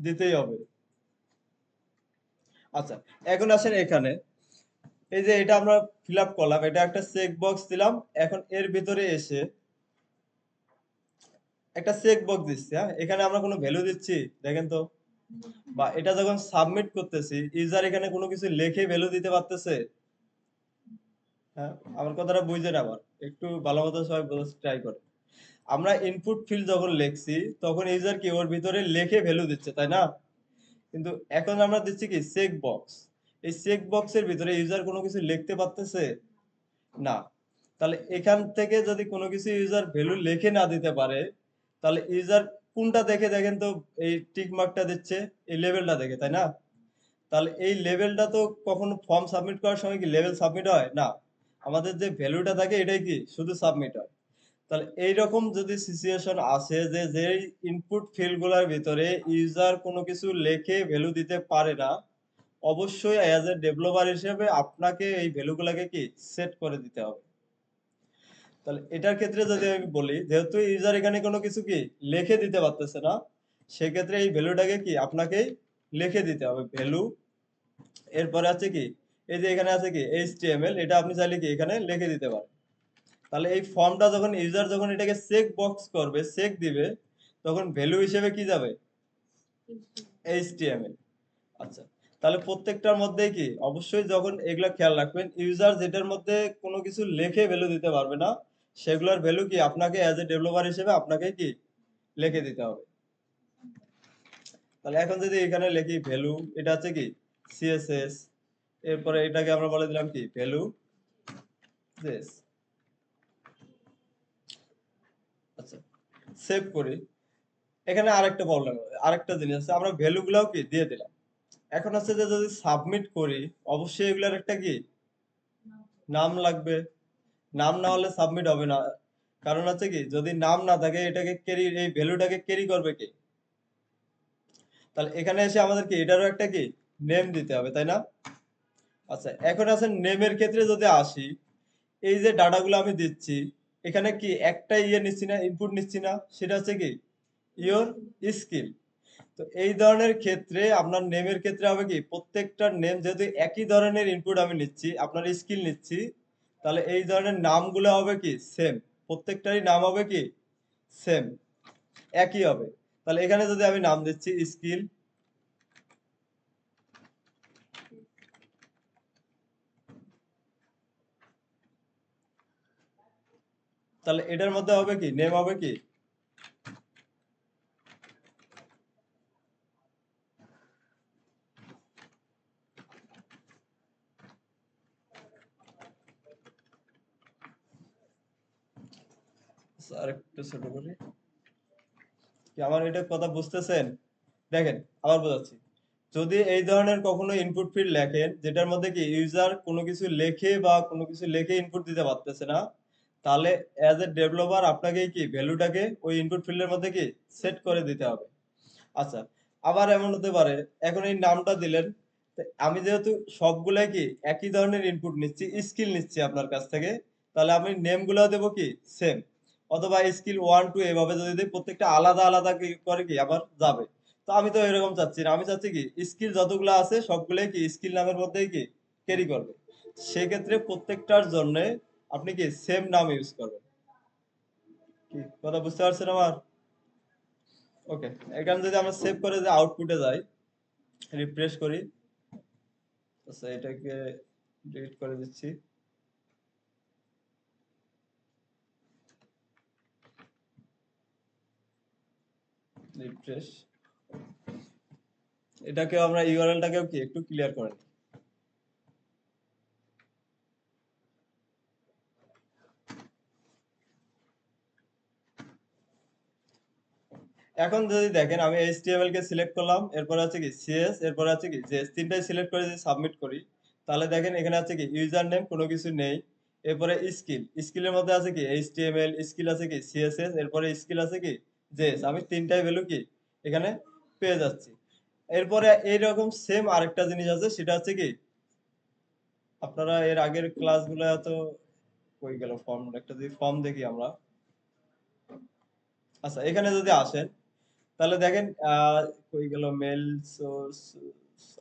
দিতেই হবে। আচ্ছা এখন আসেন এখানে, এই যে এটা আমরা ফিল আপ করলাম, এটা একটা চেক বক্স দিলাম। এখন এর ভিতরে এসে একটা চেক বক্স দিচ্ছি, হ্যাঁ এখানে আমরা কোনো ভ্যালু দিচ্ছি দেখেন তো, বা এটা যখন সাবমিট করতেছি ইউজার এখানে কোনো কিছু লিখে ভ্যালু দিতে পারতেছে, হ্যাঁ আমার কথাটা বুঝেন, আবার একটু ভালো মতো সবাই বোঝার ট্রাই করে। আমরা ইনপুট ফিল্ড যখন লিখছি তখন ইউজার কি ওর ভিতরে লিখে ভ্যালু দিচ্ছে, তাই না? কিন্তু এখন আমরা দিচ্ছি কি চেক বক্স, এই চেক বক্সের ভিতরে ইউজার কোনো কিছু লিখতে পারতেছে না। তাহলে এখান থেকে যদি কোনো কিছু ইউজার ভ্যালু লিখে না দিতে পারে, তাহলে ইউজার কোনটা দেখে দেখেন তো, এই টিক মার্কটা দিচ্ছে এই লেভেলটা দেখে, তাই না? তাহলে এই লেভেলটা তো কখনো ফর্ম সাবমিট করার সময় কি লেভেল সাবমিট হয় না, আমাদের যে ভ্যালুটা থাকে এটাই কি শুধু সাবমিট হয়। তাহলে এইরকম যদি সিচুয়েশন আসে যে যেই ইনপুট ফিল্ড গুলার ভিতরে ইউজার কোনো কিছু লেখে ভ্যালু দিতে পারে না, অবশ্যই অ্যাজ এ ডেভেলপার হিসেবে আপনাকে এই ভ্যালুগুলোকে কি সেট করে দিতে হবে। তাহলে এটার ক্ষেত্রে যদি আমি বলি, যেহেতু ইউজার এখানে কোনো কিছু কি লিখে দিতে পারতেছে না, সেক্ষেত্রে এই ভ্যালুটাকে কি আপনাকেই লিখে দিতে হবে ভ্যালু। এরপরে আছে কি এই যে এখানে আছে কি এইচটিএমএল, এটা আপনি চাইলে কি এখানে লিখে দিতে পারেন। তাহলে এই ফর্মটা যখন ইউজার যখন এটাকে চেক বক্স করবে, চেক দিবে, তখন ভ্যালু হিসেবে কি যাবে, এইচটিএমএল। আচ্ছা, তাহলে প্রত্যেকটার মধ্যেই কি অবশ্যই যখন এগুলা খেয়াল রাখবেন, ইউজার যেটার মধ্যে কোনো কিছু লিখে ভ্যালু দিতে পারবে না, সেগুলোর ভ্যালু কি আপনাকে অ্যাজ এ ডেভেলপার হিসেবে আপনাকে কি লিখে দিতে হবে। তাহলে এখন যদি এখানে লিখি ভ্যালু, এটা হচ্ছে কি সিএসএস, এরপরে এটাকে আমরা বলে দিলাম কি ভ্যালু জেস। আচ্ছা, সেভ করি। এখানে আরেকটা প্রবলেম, আরেকটা জিনিস আছে, আমরা ভ্যালু গুলাও কি দিয়ে দিলাম। এখন হচ্ছে যে যদি সাবমিট করি, অবশ্যই এগুলার একটা কি নাম লাগবে। নাম না হলে সাবমিট হবে না। কারণ হচ্ছে কি যদি নাম না থাকে, এটাকে ক্যারি, এই ভ্যালুটাকে ক্যারি করবে কে? তাহলে এখানে এসে আমাদের কি এটারও একটা কি নেম দিতে হবে, তাই না? আচ্ছা, এখন আছে নেমের ক্ষেত্রে যদি আসি, এই যে ডাটাগুলো আমি দিচ্ছি, এখানে কি একটা ইয়ে নিচ্ছি না, ইনপুট নিচ্ছি না, সেটা হচ্ছে কি ইওর স্কিল। তো এই ধরনের ক্ষেত্রে আপনার নেমের ক্ষেত্রে হবে কি প্রত্যেকটার নেম যেহেতু একই ধরনের ইনপুট আমি নিচ্ছি, আপনার স্কিল নিচ্ছি, তাহলে এই ধরনের নামগুলো হবে কি সেম। প্রত্যেকটারই নাম হবে কি সেম, একই হবে। তাহলে এখানে যদি আমি নাম দিচ্ছি স্কিল, তাহলে এটার মধ্যে হবে কি নেম হবে কি আরেকটু ছোট করি, কি আমার এটা কথা বুঝতেছেন? দেখেন, আবার বোঝাচ্ছি। যদি এই ধরনের কখনো ইনপুট ফিল্ড লেখেন যেটার মধ্যে কি ইউজার কোনো কিছু লেখে বা কোনো কিছু লেখে ইনপুট দিতে পারতেছে না, তাহলে অ্যাজ এ ডেভেলপার আপনাকে কি ভ্যালুটাকে ওই ইনপুট ফিল্ডের মধ্যে কি সেট করে দিতে হবে। আচ্ছা, আবার এমন হতে পারে, এখন এই নামটা দিলেন, তো আমি যেহেতু সবগুলাই কি একই ধরনের ইনপুট নিচ্ছি, স্কিল নিচ্ছি আপনার কাছ থেকে, তাহলে আমি নেম গুলো দেবো কি সেম। অথবা স্কিল 1 2 এভাবে যদি দিই, প্রত্যেকটা আলাদা আলাদা কি করে কি আবার যাবে। তো আমি তো এরকম চাচ্ছি না, আমি চাচ্ছি কি স্কিল যতগুলো আছে সবগুলাই কি স্কিল নামের মধ্যেই কি ক্যারি করবে। সেক্ষেত্রে প্রত্যেকটার জন্য আপনি কি সেম নাম ইউজ করবেন। কি কথা বুঝতে পারছেন আমার? ওকে, এখানে যদি আমরা সেভ করে যে আউটপুটে যাই, রিফ্রেশ করি, আচ্ছা এটাকে ডিলিট করে দিচ্ছি, রিফ্রেশ। এটাকে আমরা ইউআরএলটাকেও কি একটু ক্লিয়ার করে নিই। এখন যদি দেখেন আমি এইচটিএমএল কে সিলেক্ট করলাম, এরপর আছে কি সিএস, এরপর আছে কি জেএস, তিনটাই সিলেক্ট করে যদি সাবমিট করি, তাহলে দেখেন এখানে আছে কি ইউজার নেম কোনো কিছু নেই। এরপরে স্কিল, স্কিলের মধ্যে আছে কি এইচটিএমএল, স্কিল আছে কি সিএসএস, এরপরে স্কিল আছে কি জেএস, আমি তিনটাই ভ্যালু কি এখানে পেয়ে যাচ্ছি। এরপরে এইরকম সেম আরেকটা জিনিস আছে, সেটা হচ্ছে কি আপনারা এর আগের ক্লাসগুলো তো কই গেল, ফর্ম একটা যদি ফর্ম দেখি আমরা। আচ্ছা, এখানে যদি আসেন, তাহলে দেখেন কই গেল মেল সোর্স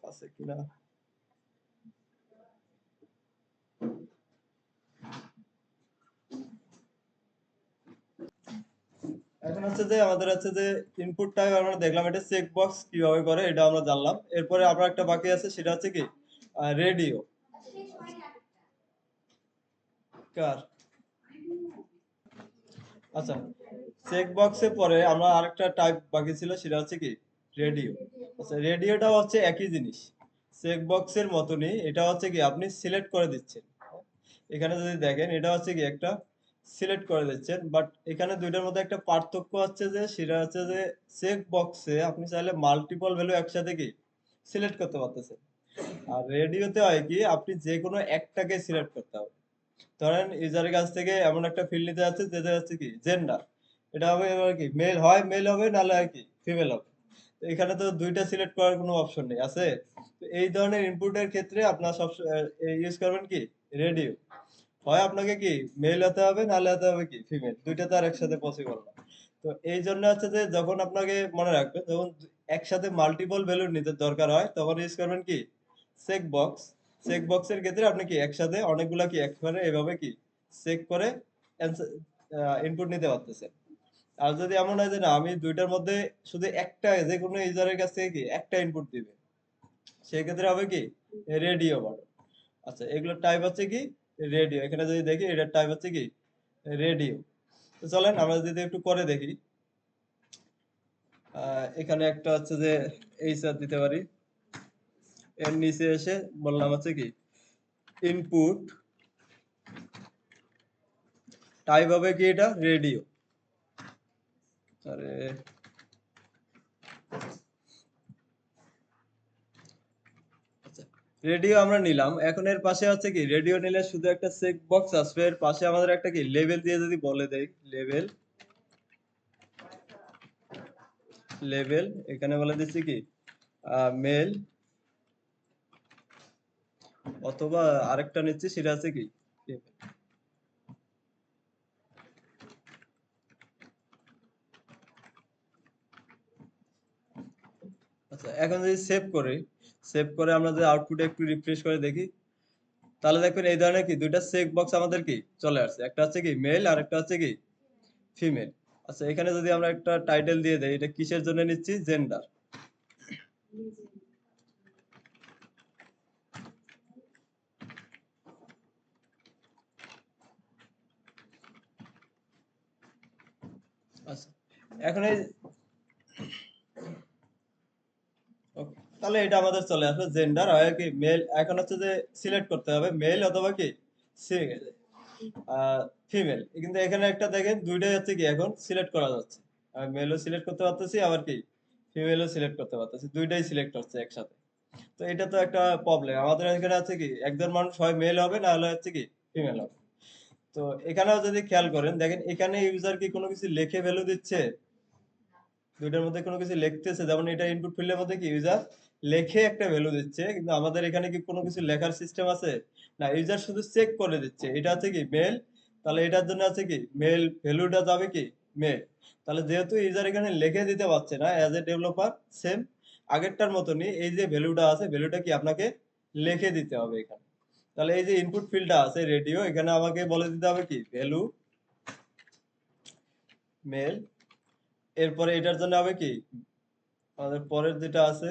আছে কিনা। এখন হচ্ছে যে আমাদের হচ্ছে যে ইনপুট টাইপ আমরা দেখলাম, এটা চেক বক্স কিভাবে করে এটা আমরা জানলাম। এরপরে আবার একটা বাকি আছে, সেটা হচ্ছে কি রেডিও কার। আচ্ছা, চেক বক্সে পরে আমরা আরেকটা টাইপ বাকি ছিল, সেটা হচ্ছে কি রেডিও। আচ্ছা, রেডিওটা হচ্ছে একই জিনিস, চেক বক্সের মতনই, এটা হচ্ছে কি আপনি সিলেক্ট করে দিচ্ছেন। এখানে যদি দেখেন এটা হচ্ছে কি একটা সিলেক্ট করে দিচ্ছেন, বাট এখানে দুইটার মধ্যে একটা পার্থক্য হচ্ছে যে সেটা হচ্ছে যে চেক বক্সে আপনি চাইলে মাল্টিপল ভ্যালু একসাথে কি সিলেক্ট করতে পারতেছেন, আর রেডিওতে হয় কি আপনি যে কোনো একটাকে সিলেক্ট করতে হবে। ধরেন ইউজারের কাছ থেকে এমন একটা ফিল্ড নিতে যাচ্ছে যেটা হচ্ছে কি জেন্ডার, এটা হবে এবার কি মেল, হয় মেল হবে নাহলে হয় কি ফিমেল হবে। তো এখানে তো দুইটা সিলেক্ট করার কোনো অপশন নেই আছে। তো এই ধরনের ইনপুটের ক্ষেত্রে আপনার সব ইউজ করবেন কি রেডিও। হয় আপনাকে কি মেল হতে হবে নাহলে হতে হবে কি ফিমেল, দুইটা তো আর একসাথে পসিবল না। তো এই জন্য হচ্ছে যে যখন আপনাকে মনে রাখবেন, যখন একসাথে মাল্টিপল ভ্যালু নিতে দরকার হয়, তখন ইউজ করবেন কি চেক বক্স। চেক বক্সের ক্ষেত্রে আপনি কি একসাথে অনেকগুলা কি একবারে এভাবে কি চেক করে ইনপুট নিতে পারতেছেন। আর যদি এমন হয় যে না আমি দুইটার মধ্যে শুধু একটা, যে কোনো ইউজারের কাছ থেকে কি একটা ইনপুট দিবে, সেক্ষেত্রে হবে কি রেডিও বাটন। আচ্ছা, এগুলোর টাইপ হচ্ছে কি রেডিও। এখানে যদি দেখি এটার টাইপ হচ্ছে কি রেডিও। তো চলেন আমরা যদি একটু করে দেখি। এখানে একটা হচ্ছে যে এইচআর দিতে পারি। এর নিচে এসে বললাম হচ্ছে কি ইনপুট, টাইপ হবে কি এটা রেডিও। আরে আচ্ছা, রেডিও আমরা নিলাম। এখন এর পাশে হচ্ছে কি রেডিও নিলে শুধু একটা চেক বক্স আসবে, এর পাশে আমাদের একটা কি লেভেল দিয়ে যদি বলে দেই লেভেল, লেভেল এখানে বলে দিচ্ছি কি মেল, অথবা আরেকটা নিচ্ছি সেটা আছে কি আচ্ছা, এখন যদি সেভ করি, সেভ করে আমরা যদি আউটপুটে একটু রিফ্রেশ করে দেখি, তাহলে দেখবেন এই ধরনের কি দুইটা চেক বক্স আমাদের কি চলে আসছে। একটা হচ্ছে কি মেল আর একটা হচ্ছে কি ফিমেল। আচ্ছা, এখানে যদি আমরা একটা টাইটেল দিয়ে দেই, এটা কিসের জন্য নিচ্ছি জেন্ডার। আচ্ছা, এখন এই okay, তাহলে এটা আমাদের চলে আসবে জেন্ডার আর কি মেল। এখন হচ্ছে যে সিলেক্ট করতে হবে মেল অথবা কি ফিমেল। কিন্তু এখানে একটা দেখেন দুইটাই হচ্ছে কি এখন সিলেক্ট করা যাচ্ছে। মেলও সিলেক্ট করতে পারতেছি, আবার কি ফিমেলও সিলেক্ট করতে পারতেছি, দুইটাই সিলেক্ট হচ্ছে একসাথে। তো এটা তো একটা প্রবলেম আমাদের এখানে আছে কি একজন মানুষ হয় মেল হবে না হলে হচ্ছে কি ফিমেল হবে। তো এখানেও যদি খেয়াল করেন দেখেন এখানে ইউজার কি কোনো কিছু লিখে ভ্যালু দিচ্ছে, দুইটার মধ্যে কোনো কিছু লিখতেছে, যেমন এটা ইনপুট ফিল্ডের মধ্যে কি ইউজার লেখে একটা ভ্যালু দিচ্ছে, কিন্তু আমাদের এখানে কি কোনো কিছু লেখার সিস্টেম আছে না, ইউজার শুধু চেক করে দিচ্ছে এটা হচ্ছে কি মেল। তাহলে এটার জন্য আছে কি মেল ভ্যালুটা যাবে কি মেল। তাহলে যেহেতু ইউজার এখানে লিখে দিতে পারছে না অ্যাজ এ ডেভেলপার, সেম আগেরটার মতনই এই যে ভ্যালুটা আছে ভ্যালুটা কি আপনাকে লিখে দিতে হবে এখানে। তাহলে এই যে ইনপুট ফিল্ডটা আছে রেডিও, এখানে আমাকে বলে দিতে হবে কি ভ্যালু মেল। এরপরে এটার জন্য হবে কি আমাদের পরের যেটা আছে,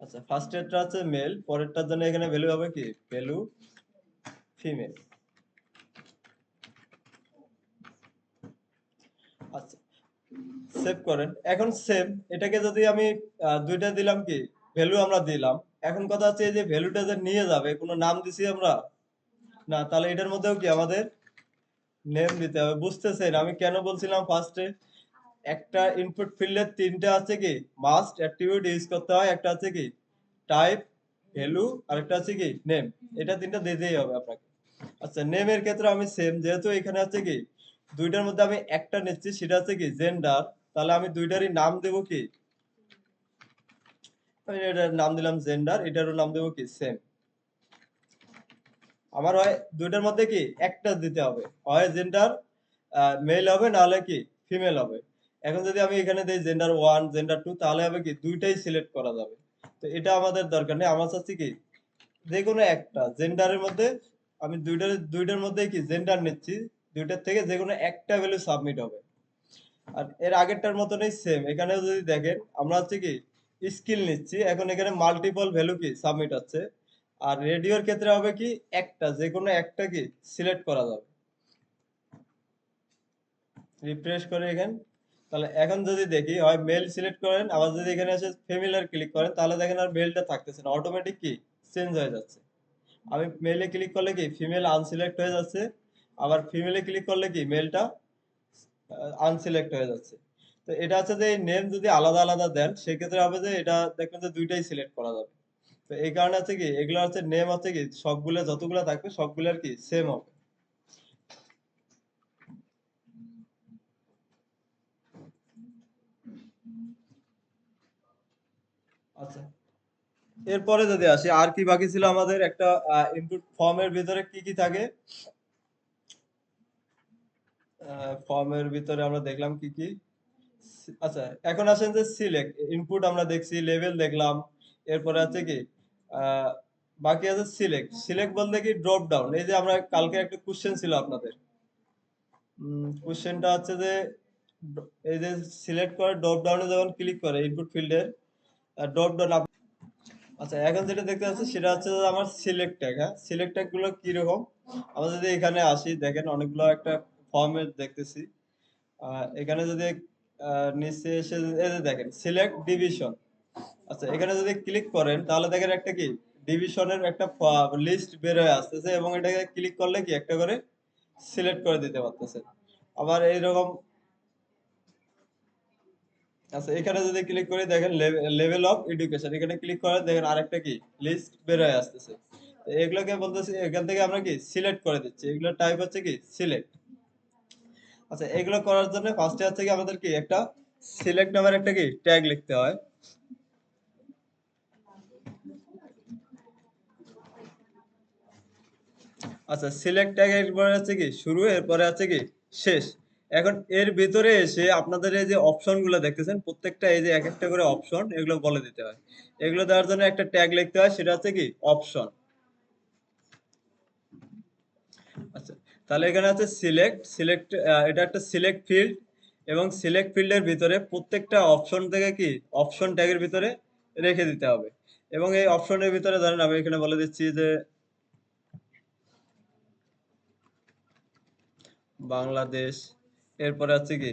আচ্ছা ফার্স্ট এরটা আছে মেল, পরেরটার জন্য এখানে ভ্যালু হবে কি ভ্যালু ফিমেল। আচ্ছা, সেভ করেন। এখন সেম এটাকে যদি আমি দুইটা দিলাম কি ভ্যালু আমরা দিলাম। এখন কথা হচ্ছে এই যে ভ্যালুটা যে নিয়ে যাবে কোনো নাম দিছি আমরা না, তাহলে এটার মধ্যেও কি আমাদের নেম দিতে হবে। বুঝতেছেন আমি কেন বলছিলাম ফার্স্টে একটা ইনপুট ফিল্ডের তিনটা আছে কি মাস্ট অ্যাট্রিবিউট ইউজ করতে হয়, একটা আছে কি টাইপ, ভ্যালু, আর একটা আছে কি নেম। এটা তিনটা দিতেই হবে আপনাকে। আচ্ছা, নেমের ক্ষেত্রে আমি সেম, যেহেতু এখানে আছে কি দুইটার মধ্যে আমি একটা নিচ্ছি সেটা আছে কি জেন্ডার, তাহলে আমি দুইটারই নাম দেব কি আমি এটার নাম দিলাম জেন্ডার, এটারও নাম দেব কি সেম। আমার হয় দুইটার মধ্যে কি একটা দিতে হবে, হয় জেন্ডার মেল হবে নাহলে কি ফিমেল হবে। এখন যদি আমি এখানে দেই জেন্ডার ওয়ান জেন্ডার টু তাহলে হবে কি দুইটাই সিলেক্ট করা যাবে। তো এটা আমাদের দরকার নেই, আমার চাচ্ছি কি যে কোনো একটা জেন্ডারের মধ্যে আমি দুইটার মধ্যে কি জেন্ডার নিচ্ছি, দুইটার থেকে যে কোনো একটা ভ্যালু সাবমিট হবে। আর এর আগেরটার মতনই সেম এখানে যদি দেখেন আমরা হচ্ছে কি স্কিল নিচ্ছি, এখন এখানে মাল্টিপল ভ্যালু কি সাবমিট হচ্ছে। আর রেডিওর ক্ষেত্রে হবে কি একটা যে কোনো একটা কি সিলেক্ট করা যাবে। রিফ্রেশ করে এখানে, তাহলে এখন যদি দেখি হয় মেল সিলেক্ট করেন, আবার যদি এখানে এসে ফিমেল ক্লিক করেন তাহলে দেখেন আর মেলটা থাকতেছে না, অটোমেটিক কি চেঞ্জ হয়ে যাচ্ছে। আমি মেলে ক্লিক করলে কি ফিমেল আনসিলেক্ট হয়ে যাচ্ছে, আবার ফিমেলে ক্লিক করলে কি মেলটা আনসিলেক্ট হয়ে যাচ্ছে। তো এটা হচ্ছে যে নেম যদি আলাদা আলাদা দেন সেক্ষেত্রে হবে যে এটা দেখবেন যে দুইটাই সিলেক্ট করা যাবে। তো এই কারণে হচ্ছে কি এগুলো হচ্ছে নেম হচ্ছে কি সবগুলো যতগুলো থাকবে সবগুলোর কি সেম হবে। আচ্ছা, এরপরে যদি আসি আর কি বাকি ছিল আমাদের একটা ইনপুট ফর্মের ভিতরে কি কি থাকে। ফর্মের ভিতরে আমরা দেখলাম কি কি। আচ্ছা, এখন আসেন যে সিলেক্ট ইনপুট আমরা দেখছি, লেভেল দেখলাম, এরপরে আছে কি আহ, বাকি আছে সিলেক্ট। সিলেক্ট বলতে কি ড্রপ ডাউন, এই যে আমরা কালকে একটা কোশ্চেন ছিল আপনাদের, কোশ্চেনটা হচ্ছে যে এই যে সিলেক্ট করে ড্রপ ডাউনে যখন ক্লিক করে ইনপুট ফিল্ডের ড্রপ ডাউন। আচ্ছা, এখন যেটা দেখতে পাচ্ছি সেটা হচ্ছে যে আমার সিলেক্ট ট্যাগ। হ্যাঁ, সিলেক্ট ট্যাগ গুলো কিরকম, আমরা যদি এখানে আসি দেখেন অনেকগুলো একটা ফর্মেট দেখতেছি। এখানে যদি নিচে এসে এই যে দেখেন সিলেক্ট ডিভিশন। আচ্ছা, এখানে যদি ক্লিক করেন তাহলে দেখেন একটা কি ডিভিশনের একটা লিস্ট বের হয়ে আসতেছে এবং এটাকে ক্লিক করলে কি একটা করে সিলেক্ট করে দিতে পারতেছে। আবার এইরকম, আচ্ছা এখানে যদি ক্লিক করি দেখেন লেভেল অফ এডুকেশন, এখানে ক্লিক করে দেখেন আরেকটা কি লিস্ট বের হয়ে আসতেছে। তো এগুলোকে বলতেছি এখান থেকে আমরা কি সিলেক্ট করে দিচ্ছি, এগুলো টাইপ হচ্ছে কি সিলেক্ট। আচ্ছা, এগুলো করার জন্য ফার্স্টে হচ্ছে কি আমাদের কি একটা সিলেক্ট নামের একটা কি ট্যাগ লিখতে হয়। আচ্ছা, সিলেক্ট ট্যাগ এরপরে আছে কি শুরু, এরপরে আছে কি শেষ। এখন এর ভিতরে এসে আপনাদের এই যে অপশন গুলো দেখতেছেন প্রত্যেকটা এই যে এক একটা করে অপশন, এগুলো বলে দিতে হয়। এগুলো দেওয়ার জন্য একটা ট্যাগ লিখতে হয়, সেটা হচ্ছে কি অপশন। আচ্ছা, তাহলে এখানে আছে সিলেক্ট সিলেক্ট, এটা একটা সিলেক্ট ফিল্ড এবং সিলেক্ট ফিল্ডের ভিতরে প্রত্যেকটা অপশন থেকে কি অপশন ট্যাগের ভিতরে রেখে দিতে হবে। এবং এই অপশনের ভিতরে ধরেন আমি এখানে বলে দিচ্ছি যে বাংলাদেশ, এরপরে আছে কি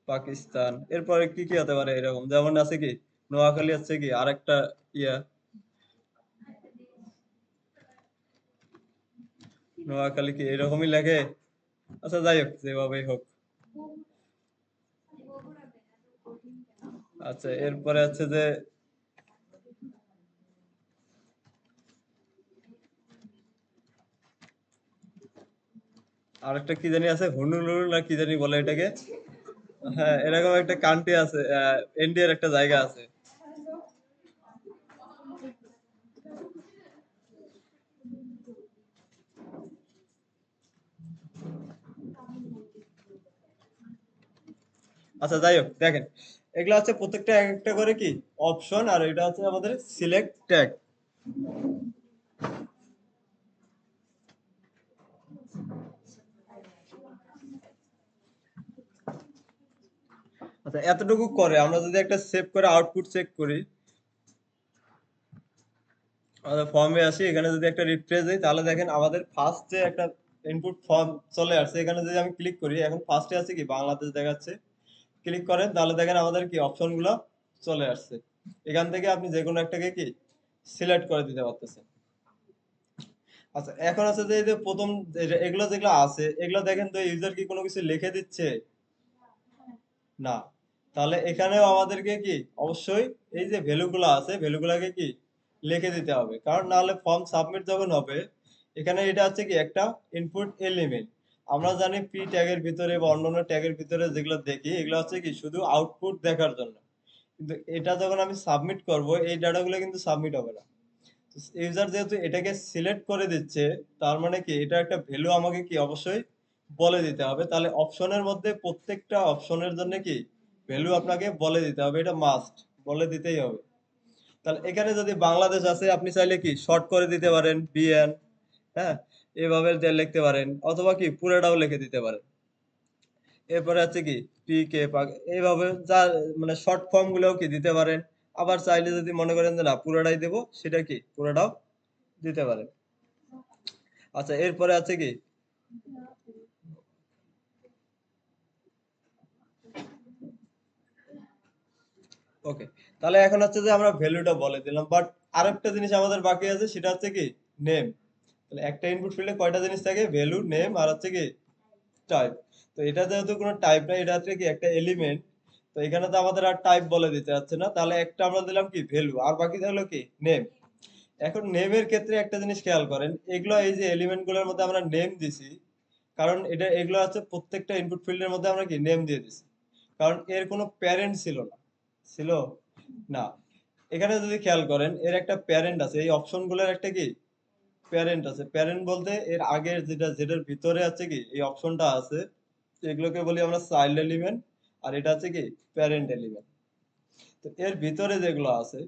পাকিস্তান, এরপরে কি কি হতে পারে এরকম, যেমন আছে কি নোয়াখালী, আছে কি আরেকটা ইয়া নোয়াখালী, কি এরকমই লাগে। আচ্ছা যাই হোক, যেভাবেই হোক। আচ্ছা, এরপরে আছে যে আরেকটা কি জানি আছে হুনুলুল না কি জানি বলে এটাকে। হ্যাঁ, এরকম একটা কান্ট্রি আছে, ইন্ডিয়ার একটা জায়গা আছে। আচ্ছা যাই হোক, দেখেন এগুলা হচ্ছে প্রত্যেকটা এক একটা করে কি অপশন, আর এটা হচ্ছে আমাদের সিলেক্ট ট্যাগ। আচ্ছা, এতটুকু করে আমরা যদি একটা সেভ করে আউটপুট চেক করি, আমাদের ফর্মে আসি, এখানে যদি একটা রিফ্রেশ দিই তাহলে দেখেন আমাদের ফার্স্ট যে একটা ইনপুট ফর্ম চলে আসছে, এখানে যদি আমি ক্লিক করি এখন ফার্স্টে আছে কি বাংলাদেশ দেখাচ্ছে। ক্লিক করেন তাহলে দেখেন আমাদের কি অপশন গুলো চলে আসছে। এখান থেকে আপনি যে কোনো একটাকে কি সিলেক্ট করে দিতে পারতেছেন। আচ্ছা, এখন আছে যে এই যে প্রথম এগুলো যেগুলো আছে এগুলো দেখেন তো ইউজার কি কোনো কিছু লিখে দিচ্ছে না। তাহলে এখানেও আমাদেরকে কি অবশ্যই এই যে ভ্যালু গুলো আছে ভ্যালু গুলাকে কি লিখে দিতে হবে, কারণ নাহলে ফর্ম সাবমিট যখন হবে, এখানে এটা হচ্ছে কি একটা ইনপুট এলিমেন্ট। আমরা জানি পি ট্যাগের ভিতরে বা অন্যান্য ট্যাগের ভিতরে যেগুলো দেখি এগুলো হচ্ছে কি শুধু আউটপুট দেখার জন্য, কিন্তু এটা যখন আমি সাবমিট করব এই ডাটাগুলো কিন্তু সাবমিট হবে না। ইউজার যেহেতু এটাকে সিলেক্ট করে দিচ্ছে, তার মানে কি এটা একটা ভ্যালু আমাকে কি অবশ্যই বলে দিতে হবে। তাহলে অপশনের মধ্যে প্রত্যেকটা অপশনের জন্য কি ভ্যালু আপনাকে বলে দিতে হবে, এটা মাস্ট, বলে দিতেই হবে। তাহলে এখানে যদি বাংলাদেশ আছে আপনি চাইলে কি শর্ট করে দিতে পারেন বিএন, হ্যাঁ, এভাবে লিখতে পারেন, অথবা কি পুরোটাও লিখে দিতে পারেন। এরপরে আছে কি পিকে এইভাবে যা মানে শর্ট ফর্ম গুলোও কি দিতে পারেন। আবার চাইলে যদি মনে করেন যে না পুরোটাই দেবো, সেটা কি পুরোটাও দিতে পারেন। আচ্ছা, এরপরে আছে কি ওকে, তাহলে এখন হচ্ছে যে আমরা ভ্যালুটা বলে দিলাম, বাট আরেকটা জিনিস আমাদের বাকি আছে সেটা হচ্ছে কি নেম। তাহলে একটা ইনপুট ফিল্ডে কয়টা জিনিস থাকে, ভ্যালু, নেম আর হচ্ছে কি টাইপ। তো এটা যেহেতু কোনো টাইপ না, এটা হচ্ছে কি একটা এলিমেন্ট। তো এখানে তো আমাদের আর টাইপ বলে দিতে হচ্ছে না, তাহলে একটা আমরা দিলাম কি ভ্যালু, আর বাকি থাকলো কি নেম। এখন নেমের ক্ষেত্রে একটা জিনিস খেয়াল করেন, এগুলো এই যে এলিমেন্ট গুলোর মধ্যে আমরা নেম দিছি, কারণ এটা এগুলো হচ্ছে প্রত্যেকটা ইনপুট ফিল্ডের মধ্যে আমরা কি নেম দিয়ে দিছি, কারণ এর কোনো প্যারেন্ট ছিল না। ছিল না। এখানে যদি খেয়াল করেন এর একটা প্যারেন্ট আছে, এই অপশন গুলোর একটা কি প্যারেন্ট আছে। প্যারেন্ট বলতে এর আগের যেটা যেটার ভিতরে আছে কি এই অপশনটা আছে, এগুলোকে বলি আমরা চাইল্ড এলিমেন্ট, আর এটা আছে কি প্যারেন্ট এলিমেন্ট। তো এর ভিতরে যেগুলো আছে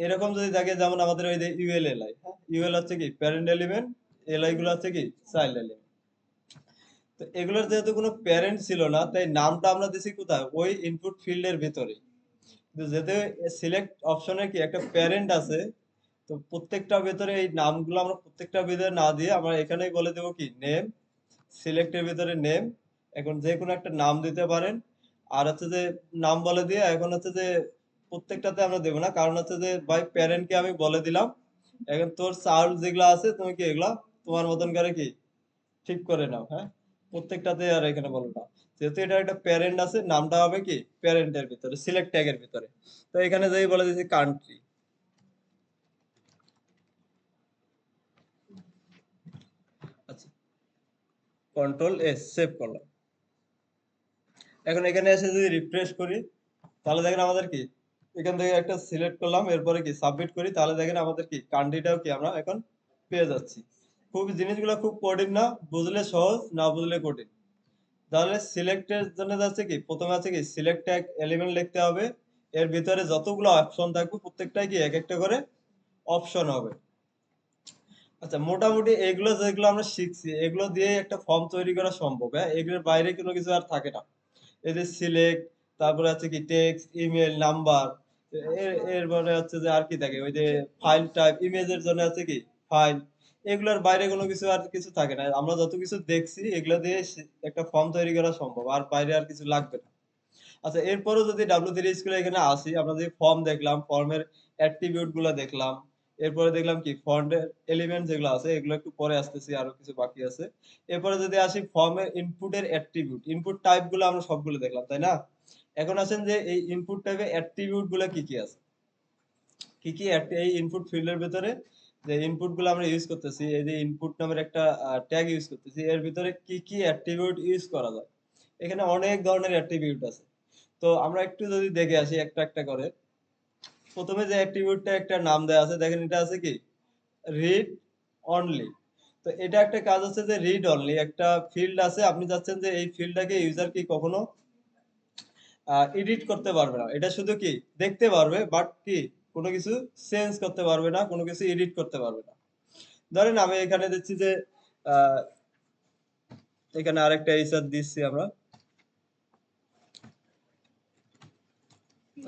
এরকম যদি থাকে, যেমন আমাদের ওই যে ইউএল এলআই, হ্যাঁ, ইউএল হচ্ছে কি প্যারেন্ট এলিমেন্ট, এলআই গুলো হচ্ছে কি চাইল্ড এলিমেন্ট। তো এগুলোর যেহেতু কোনো প্যারেন্ট ছিল না, তাই নামটা আমরা দিছি কোথায়, ওই ইনপুট ফিল্ডের ভিতরে। কিন্তু যেহেতু সিলেক্ট অপশনে কি একটা প্যারেন্ট আছে, তো প্রত্যেকটা ভিতরে এই নামগুলো আমরা প্রত্যেকটা ভিতরে না দিয়ে আমরা এখানেই বলে দেবো কি নেম, সিলেক্টের ভিতরে নেম। এখন যে কোনো একটা নাম দিতে পারেন। আর হচ্ছে যে নাম বলে দিয়ে এখন হচ্ছে যে প্রত্যেকটাতে আমরা দেবো না, কারণ হচ্ছে যে ভাই প্যারেন্টকে আমি বলে দিলাম, এখন তোর চার্জ যেগুলো আছে তুমি কি এগুলা তোমার মতন করে কি ঠিক করে নাও, হ্যাঁ, প্রত্যেকটাতে আর এখানে বলো না। যেহেতু এটা একটা প্যারেন্ট আছে, নামটা হবে কি প্যারেন্টের ভিতরে, সিলেক্ট ট্যাগের ভিতরে। তো এখানে যেই বলে দিয়েছি কান্ট্রি। আচ্ছা, কন্ট্রোল এস, সেভ করলাম। এখন এখানে এসে যদি রিফ্রেশ করি, তাহলে দেখেন আমাদের কি এখান থেকে একটা সিলেক্ট করলাম, এরপরে কি সাবমিট করি, তাহলে দেখেন আমাদের কি কান্ট্রিটাও কি আমরা এখন পেয়ে যাচ্ছি। খুব জিনিসগুলো খুব কঠিন না, বুঝলে সহজ, না বুঝলে কঠিন। তাহলে সিলেক্টের জন্য যাচ্ছে কি প্রথমে আছে কি সিলেক্ট ট্যাগ এলিমেন্ট লিখতে হবে, এর ভিতরে যতগুলো অপশন থাকবে প্রত্যেকটাই কি এক একটা করে অপশন হবে। আচ্ছা, মোটামুটি এগুলো যেগুলো আমরা শিখছি এগুলো দিয়ে একটা ফর্ম তৈরি করা সম্ভব, হ্যাঁ, এগুলোর বাইরে কোনো কিছু আর থাকে না। এই যে সিলেক্ট, তারপরে আছে কি টেক্সট, ইমেল, নাম্বার, এরপরে হচ্ছে যে আর কি থাকে, ওই যে ফাইল টাইপ, ইমেজের জন্য আছে কি ফাইল। এগুলোর বাইরে কোনো কিছু আর কিছু থাকে না, আমরা যত কিছু দেখছি এগুলো দিয়ে একটা ফর্ম তৈরি করা সম্ভব, আর বাইরে আর কিছু লাগবে না। আচ্ছা, এরপরও যদি W3 স্কুলে এখানে আসি, আমরা যদি ফর্ম দেখলাম, ফর্মের অ্যাট্রিবিউট গুলো দেখলাম, এরপরে দেখলাম কি ফন্টের এলিমেন্ট যেগুলো আছে এগুলো একটু পরে আসতেছি, আরো কিছু বাকি আছে। এরপরে যদি আসি ফর্মের ইনপুটের অ্যাট্রিবিউট, ইনপুট টাইপ গুলো আমরা সবগুলো দেখলাম, তাই না? এখন আসেন যে এই ইনপুট টাইপের অ্যাট্রিবিউট গুলো কি কি আছে, কি কি এই ইনপুট ফিল্ডের ভিতরে যে ইনপুট গুলো আমরা ইউজ করতেছি, এই যে ইনপুট নামের একটা ট্যাগ ইউজ করতেছি, এর ভিতরে কি কি অ্যাট্রিবিউট ইউজ করা যায়। এখানে অনেক ধরনের অ্যাট্রিবিউট আছে। তো আমরা একটু যদি দেখে আসি একটা একটা করে। প্রথমে যে অ্যাট্রিবিউটটা একটা নাম দেওয়া আছে, দেখেন এটা আছে কি রিড অনলি। তো এটা একটা কাজ আছে যে রিড অনলি একটা ফিল্ড আছে, আপনি চাচ্ছেন যে এই ফিল্ডটাকে ইউজার কি কখনো এডিট করতে পারবে না, এটা শুধু কি দেখতে পারবে, বাট কি কোনো কিছু চেঞ্জ করতে পারবে না, কোনো কিছু এডিট করতে পারবে না। ধরেন আমি এখানে দিচ্ছি যে আহ, এখানে আরেকটা ইউজার দিচ্ছি আমরা।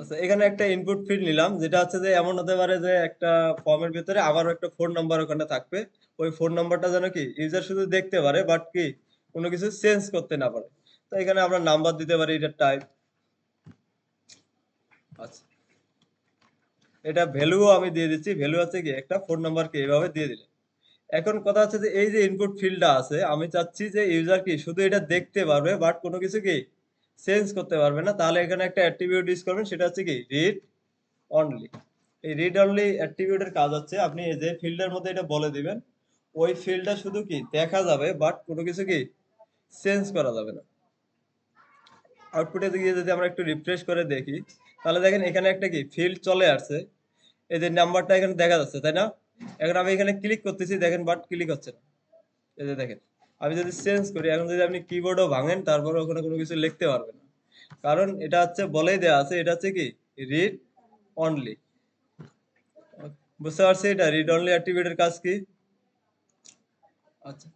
আচ্ছা, এখানে একটা ইনপুট ফিল্ড নিলাম, যেটা হচ্ছে যে এমন হতে পারে যে একটা ফর্মের ভিতরে আবারও একটা ফোন নাম্বার ওখানে থাকবে। ওই ফোন নাম্বারটা যেন কি ইউজার শুধু দেখতে পারে, বাট কি কোনো কিছু চেঞ্জ করতে না পারে। তো এখানে আমরা নাম্বার দিতে পারি, এটা টাইপ। আচ্ছা, এটা ভ্যালুও আমি দিয়ে দিচ্ছি, ভ্যালু আছে কি একটা ফোন নাম্বারকে এইভাবে দিয়ে দিলে। এখন কথা হচ্ছে যে এই যে ইনপুট ফিল্ডটা আছে, আমি চাচ্ছি যে ইউজার কি শুধু এটা দেখতে পারবে, বাট কোনো কিছু কি চেঞ্জ করতে পারবে না। তাহলে এখানে একটা অ্যাট্রিবিউট ইউজ করবেন, সেটা হচ্ছে কি রিড অনলি। এই রিড অনলি অ্যাট্রিবিউটের কাজ হচ্ছে আপনি এই যে ফিল্ডের মধ্যে এটা বলে দিবেন, ওই ফিল্ডটা শুধু কি দেখা যাবে, বাট কোনো কিছু কি চেঞ্জ করা যাবে না। আউটপুটে গিয়ে যদি আমরা একটু রিফ্রেশ করে দেখি, তাহলে দেখেন এখানে একটা কি ফিল্ড চলে আসছে, এই যে নাম্বারটা এখানে দেখা যাচ্ছে, তাই না? এখন আমি এখানে ক্লিক করতেছি, দেখেন বাট ক্লিক হচ্ছে না। এই যে দেখেন, আমি যদি চেঞ্জ করি, এখন যদি আপনি কিবোর্ডও ভাঙেন তারপরে ওখানে কোনো কিছু লিখতে পারবেন না, কারণ এটা হচ্ছে বলেই দেওয়া আছে, এটা হচ্ছে কি রিড অনলি। বুঝতে পারছি এটা রিড অনলি অ্যাট্রিবিউটের কাজ কি। আচ্ছা,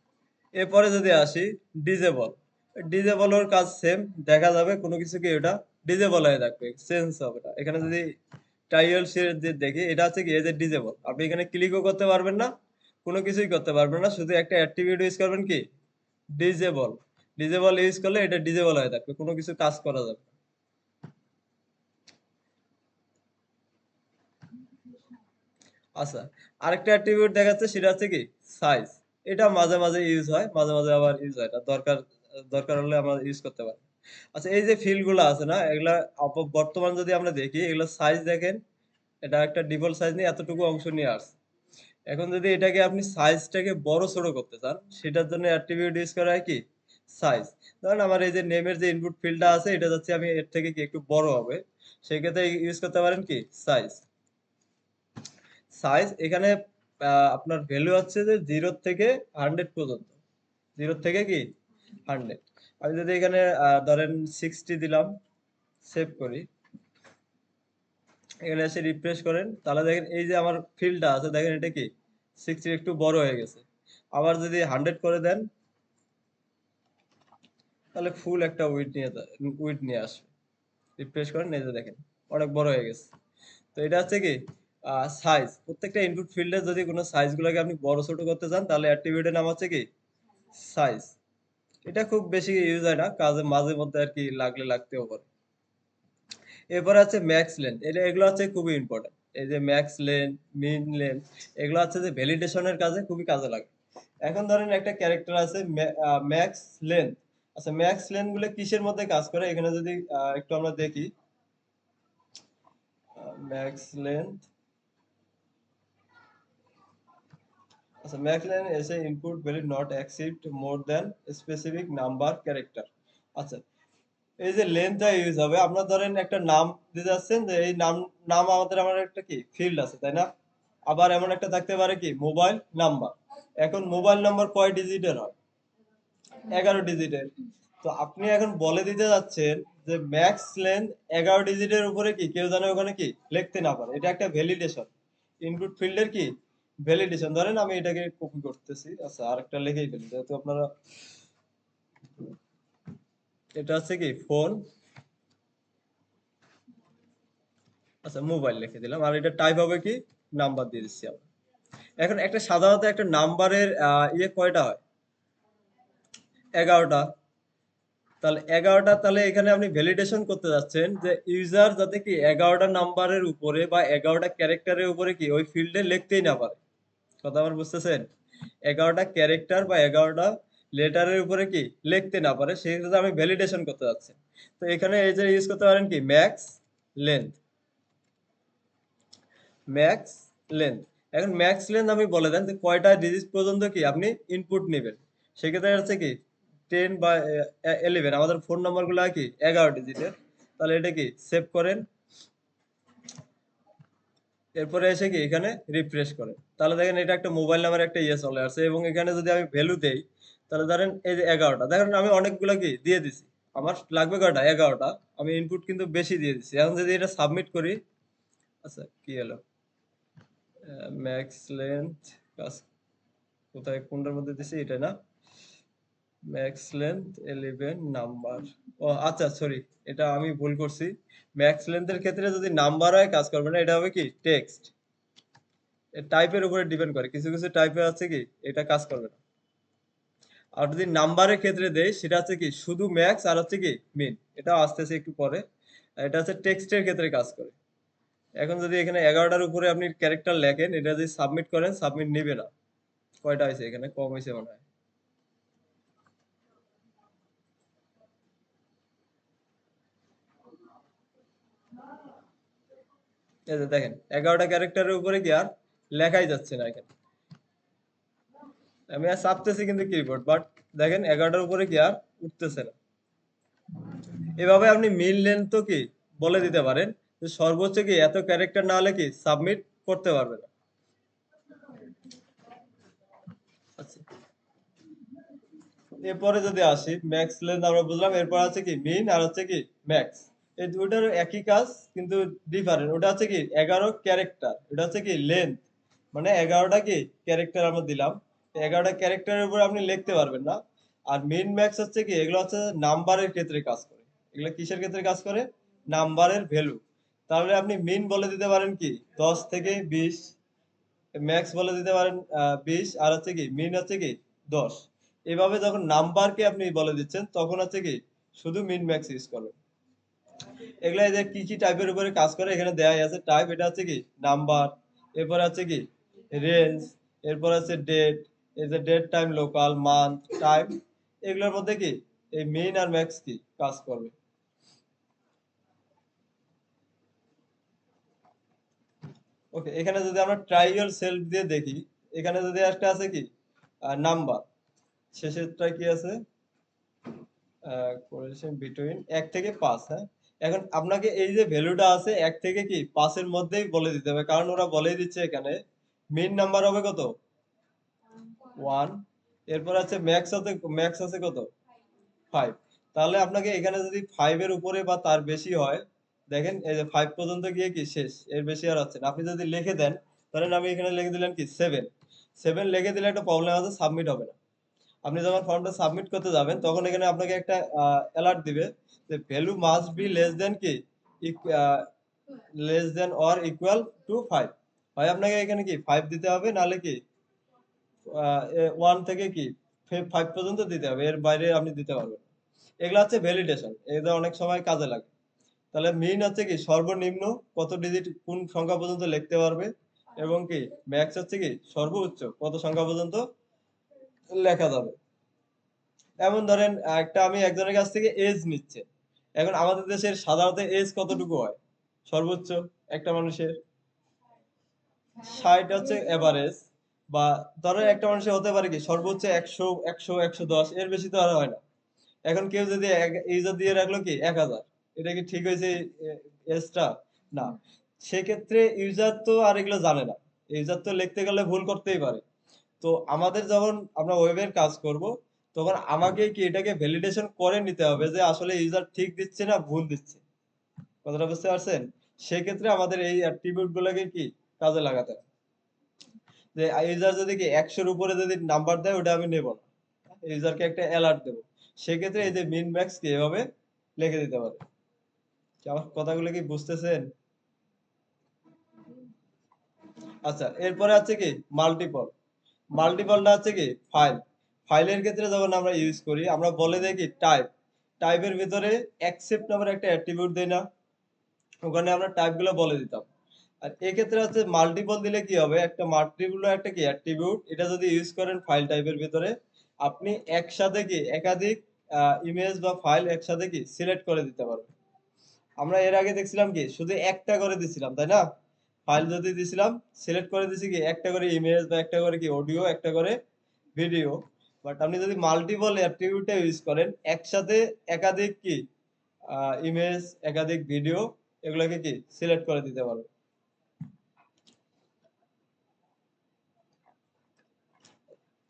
এরপরে যদি আসি ডিজেবল, ডিজেবল এর কাজ সেম, দেখা যাবে কোনো কিছু কি এটা ডিজেবল হয়ে থাকবে, চেঞ্জ হবে না। এখানে যদি টাইটেল শেড যে দেখি, এটা হচ্ছে কি এই যে ডিজেবল, আপনি এখানে ক্লিকও করতে পারবেন না, কোনো কিছুই করতে পারবেন না, শুধু একটা অ্যাট্রিবিউট ইউজ করবেন কি ডিজেবল। ডিজেবল ইউজ করলে এটা ডিজেবল হয়ে থাকবে, কোনো কিছু কাজ করা যাবে না। আচ্ছা, আরেকটা অ্যাট্রিবিউট দেখাচ্ছে, সেটা হচ্ছে কি সাইজ। এটা মাঝে মাঝে ইউজ হয়, মাঝে মাঝে আবার ইউজ হয় না, দরকার দরকার হলে আমরা ইউজ করতে পারি। আচ্ছা, এই যে ফিল্ড গুলো আছে না, এগুলা বর্তমান যদি আমরা দেখি, এগুলো সাইজ দেখেন, এটা একটা ডিফল্ট সাইজ নিয়ে এতটুকু অংশ নিয়ে আসছে। এখন যদি এটাকে আপনি সাইজটাকে বড় ছোট করতে চান, সেটার জন্য অ্যাট্রিবিউট ইউজ করা হয় কি সাইজ। ধরেন আমার এই যে নেমের যে ইনপুট ফিল্ডটা আছে, এটা যাচ্ছে আমি এর থেকে কি একটু বড় হবে, সেক্ষেত্রে ইউজ করতে পারেন কি সাইজ। সাইজ এখানে আপনার ভ্যালু হচ্ছে যে 0 থেকে 100 পর্যন্ত, 0 থেকে কি 100। আমি যদি এখানে ধরেন 60 দিলাম, সেভ করি, এখানে এসে রিফ্রেশ করেন, তাহলে দেখেন এই যে আমার ফিল্ডটা আছে, দেখেন এটা কি 60 একটু বড় হয়ে গেছে। আবার যদি 100 করে দেন, তাহলে ফুল একটা উইডথ নিয়ে আসবে। রিফ্রেশ করেন, এই যে দেখেন অনেক বড় হয়ে গেছে। তো এটা হচ্ছে কি সাইজ। প্রত্যেকটা ইনপুট ফিল্ডে যদি কোনো সাইজগুলোকে আপনি বড় ছোট করতে চান, তাহলে অ্যাট্রিবিউটের নাম হচ্ছে কি সাইজ। এটা খুব বেশি ইউজ হয় না, কাজে মাঝে মধ্যে আর কি লাগলে লাগতেও পারে। এরপরে আছে ম্যাক্স লেন্থ, এগুলো হচ্ছে খুবই ইম্পর্টেন্ট। এই যে ম্যাক্স লেন্থ, মিন লেন্থ, এগুলো হচ্ছে যে ভ্যালিডেশনের কাজে খুবই কাজে লাগে। এখন ধরেন একটা ক্যারেক্টার আছে ম্যাক্স লেন্থ। আচ্ছা, ম্যাক্স লেন্থ গুলো কিসের মধ্যে কাজ করে, এখানে যদি একটু আমরা দেখি ম্যাক্স লেন্থ। আচ্ছা, ম্যাক্স লেন্থ এসে input value not exceed more than specific number character. আচ্ছা, এই যে লেন্থটা ইউজ হবে, আপনার ধরেন একটা নাম দিতে যাচ্ছেন, যে এই নাম নাম আমার একটা কি ফিল্ড আছে, তাই না? আবার এমন একটা থাকতে পারে কি মোবাইল নাম্বার। এখন মোবাইল নাম্বার কয় ডিজিটের হয়? 11 ডিজিটের। তো আপনি এখন বলে দিতে যাচ্ছেন যে ম্যাক্স লেন্থ 11 ডিজিটের উপরে কি কেউ যেন ওখানে কি লিখতে না পারে। এটা একটা ভ্যালিডেশন, ইনপুট ফিল্ডের কি ভ্যালিডেশন। ধরেন আমি এটাকে কপি করতেছি, আচ্ছা আরেকটা লিখেই ফেলি, যেহেতু আপনারা এটা হচ্ছে কি ফোন, আচ্ছা মোবাইল লিখে দিলাম, আর এটা টাইপ হবে কি নাম্বার দিয়ে দিচ্ছি আমরা। এখন একটা সাধারণত একটা নাম্বারের কয়টা হয়? 11টা। তাহলে 11টা, তাহলে এখানে আপনি ভ্যালিডেশন করতে যাচ্ছেন যে ইউজার যাতে কি 11টা নাম্বারের উপরে বা 11টা ক্যারেক্টারের উপরে কি ওই ফিল্ডে লিখতেই না পারে। কথা আমার বুঝতেছেন? 11টা ক্যারেক্টার বা 11টা লেটারের উপরে কি লিখতে না পারে, সেক্ষেত্রে আমি ভ্যালিডেশন করতে যাচ্ছি। তো এখানে এই যে ইউজ করতে পারেন কি ম্যাক্স লেন্থ। Max length. এখন ম্যাক্স লেন্থ আমি বলে দেন যে কয়টা ডিজিট পর্যন্ত কি আপনি ইনপুট নেবেন। সেক্ষেত্রে হচ্ছে কি 10 বা 11, আমাদের ফোন নাম্বার গুলো কি 11 ডিজিটের। তাহলে এটা কি সেভ করেন, এরপরে এসে কি এখানে রিফ্রেশ করেন, তাহলে দেখেন এটা একটা মোবাইল নাম্বার একটা চলে আসছে। এবং এখানে যদি আমি ভ্যালু দেই, তাহলে ধরেন এই যে 11টা, দেখেন আমি অনেকগুলো কি দিয়ে দিছি। আমার লাগবে কয়টা? 11টা। আমি ইনপুট কিন্তু বেশি দিয়ে দিচ্ছি। এখন যদি এটা সাবমিট করি, আচ্ছা কি হলো, ম্যাক্স লেন্থ কাজ কোথায় কোনটার মধ্যে দিছি, এটা না? Max length 11 number. ও আচ্ছা সরি, এটা আমি ভুল করছি। ম্যাক্স লেন্থের ক্ষেত্রে যদি নাম্বার হয় কাজ করবে না, এটা হবে কি টেক্সট। টাইপের উপরে ডিপেন্ড করে, কিছু কিছু টাইপে আছে কি এটা কাজ করবে না। আর যদি নাম্বারের ক্ষেত্রে দেয়, সেটা হচ্ছে কি শুধু ম্যাক্স আর হচ্ছে কি মিন। এটা আসতেছে একটু পরে। আর এটা হচ্ছে টেক্সটের ক্ষেত্রে কাজ করে। এখন যদি এখানে 11টার উপরে আপনি ক্যারেক্টার লেখেন, এটা যদি সাবমিট করেন, সাবমিট নিবে না। কয়টা হয়েছে এখানে? কম হয়েছে মনে হয়। এই যে দেখেন 11টা ক্যারেক্টারের উপরে কি আর লেখাই যাচ্ছে না এখানে। আমি আর চাপতেছি কিন্তু কিবোর্ড, বাট দেখেন 11টার উপরে কি আর উঠতেছে না। এভাবে আপনি মিল লেন্থ তো কি বলে দিতে পারেন যে সর্বোচ্চ কি এত ক্যারেক্টার না হলে কি সাবমিট করতে পারবে না। আচ্ছা, এরপরে যদি আসি ম্যাক্স লেন্থ আমরা বুঝলাম, এরপর আছে কি মিন আর হচ্ছে কি ম্যাক্স। এই দুইটার একই কাজ কিন্তু ডিফারেন্ট। ওটা হচ্ছে কি 11 ক্যারেক্টার, এটা হচ্ছে কি লেন্থ। মানে 11টা কি ক্যারেক্টার আমরা দিলাম, 11টা ক্যারেক্টারের উপর আপনি লিখতে পারবেন না। আর মিন ম্যাক্স হচ্ছে কি এগুলো হচ্ছে নাম্বারের ক্ষেত্রে কাজ করে। এগুলো কিসের ক্ষেত্রে কাজ করে? নাম্বারের ভ্যালু। তাহলে আপনি মিন বলে দিতে পারেন কি 10 থেকে 20, ম্যাক্স বলে দিতে পারেন 20, আর হচ্ছে কি মিন হচ্ছে কি 10। এভাবে যখন নাম্বারকে আপনি বলে দিচ্ছেন, তখন হচ্ছে কি শুধু মিন ম্যাক্স ইউজ করবেন। এগুলা এই যে কি কি টাইপের উপরে কাজ করে এখানে দেয়াই আছে টাইপ। এটা হচ্ছে কি নাম্বার, এরপর আছে কি রেঞ্জ, এরপর আছে ডেট, এই যে date time local month time. এগুলোর মধ্যে কি এই মিন আর ম্যাক্স কি কাজ করবে। ওকে, এখানে যদি আমরা ট্রাইয়াল সেলফ দিয়ে দেখি, এখানে যদি একটা আছে কি নাম্বার, শেষেরটা কি আছে কোরিলেশন বিটুইন 1 থেকে 5। হ্যাঁ, এখন আপনাকে এই যে ভ্যালুটা আছে 1 থেকে কি 5 এর মধ্যেই বলে দিতে হবে, কারণ ওরা বলেই দিচ্ছে এখানে মিন নাম্বার হবে কত 1। এরপর আছে ম্যাক্স আছে কত 5। তাহলে আপনাকে এখানে যদি 5 এর উপরে বা তার বেশি হয়, দেখেন এই যে 5 পর্যন্ত গিয়ে কি শেষ, এর বেশি আর হচ্ছে না। আপনি যদি লিখে দেন, ধরেন আমি এখানে লিখে দিলেন কি 7, 7 লিখে দিলে একটা প্রবলেম আছে, সাবমিট হবে না। আপনি যখন ফর্মটা সাবমিট করতে যাবেন তখন এখানে আপনাকে একটা অ্যালার্ট দিবে যে value must be less than কি, less than or equal to 5। হয় আপনাকে এখানে কি 5 দিতে হবে, নাহলে কি 1 থেকে কি 5 পর্যন্ত দিতে হবে, এর বাইরে আপনি দিতে পারবেন না। এগুলো হচ্ছে ভ্যালিডেশন, এগুলো অনেক সময় কাজে লাগে। তাহলে মিন হচ্ছে কি সর্বনিম্ন কত ডিজিট কোন সংখ্যা পর্যন্ত লিখতে পারবে, এবং কি ম্যাক্স হচ্ছে কি সর্বোচ্চ কত সংখ্যা পর্যন্ত লেখা যাবে। এমন ধরেন একটা আমি একজনের কাছ থেকে এজ নিচ্ছে, এখন আমাদের দেশের সাধারণত এজ কতটুকু হয় সর্বোচ্চ একটা মানুষের? 60 হচ্ছে এভারেজ, বা ধরো একটা মানুষের হতে পারে কি সর্বোচ্চ 100, 100, 110, এর বেশি তো আর হয় না। এখন কেউ যদি ইউজার দিয়ে রাখলো কি 1000, এটা কি ঠিক হয়েছে এজটা? না। সেক্ষেত্রে ইউজার তো আর এগুলো জানে না, ইউজার তো লিখতে গেলে ভুল করতেই পারে। তো আমাদের যখন আমরা ওয়েবের কাজ করব, তখন আমাকে কি এটাকে ভ্যালিডেশন করে নিতে হবে যে আসলে ইউজার ঠিক দিচ্ছে না ভুল দিচ্ছে। কথাটা বুঝতে পারছেন? সেক্ষেত্রে আমাদের এই অ্যাট্রিবিউট গুলোকে কি কাজে লাগাতে হবে। যে ইউজার যদি কি 100-র উপরে যদি নাম্বার দেয়, ওটা আমি নেব না, ইউজারকে একটা অ্যালার্ট দেবো। সেক্ষেত্রে এই যে মিন ম্যাক্স কি এভাবে লিখে দিতে পারে। কি আমার কথাগুলো কি বুঝতেছেন? আচ্ছা, এরপরে আছে কি মাল্টিপল। মাল্টিপলটা হচ্ছে কি ফাইল। ফাইলের ক্ষেত্রে যখন আমরা ইউজ করি, আমরা বলে দেই কি টাইপ, টাইপের ভিতরে অ্যাকসেপ্ট নামের একটা অ্যাট্রিবিউট দেই না, ওখানে আমরা টাইপ গুলো বলে দিতাম। আর এক্ষেত্রে হচ্ছে মাল্টিপল দিলে কি হবে, একটা মাল্টিপল একটা কি অ্যাট্রিবিউট, এটা যদি ইউজ করেন ফাইল টাইপের ভিতরে, আপনি একসাথে কি একাধিক ইমেজ বা ফাইল একসাথে কি সিলেক্ট করে দিতে পারবেন। আমরা এর আগে দেখছিলাম কি শুধু একটা করে দিছিলাম, তাই না? ফাইল যদি দিছিলাম, সিলেক্ট করে দিছি কি একটা করে ইমেজ বা একটা করে কি অডিও, একটা করে ভিডিও। বাট আপনি যদি মাল্টিপল অ্যাট্রিবিউট ইউজ করেন, একসাথে একাধিক কি ইমেজ, একাধিক ভিডিও, এগুলোকে কি সিলেক্ট করে দিতে পারবেন।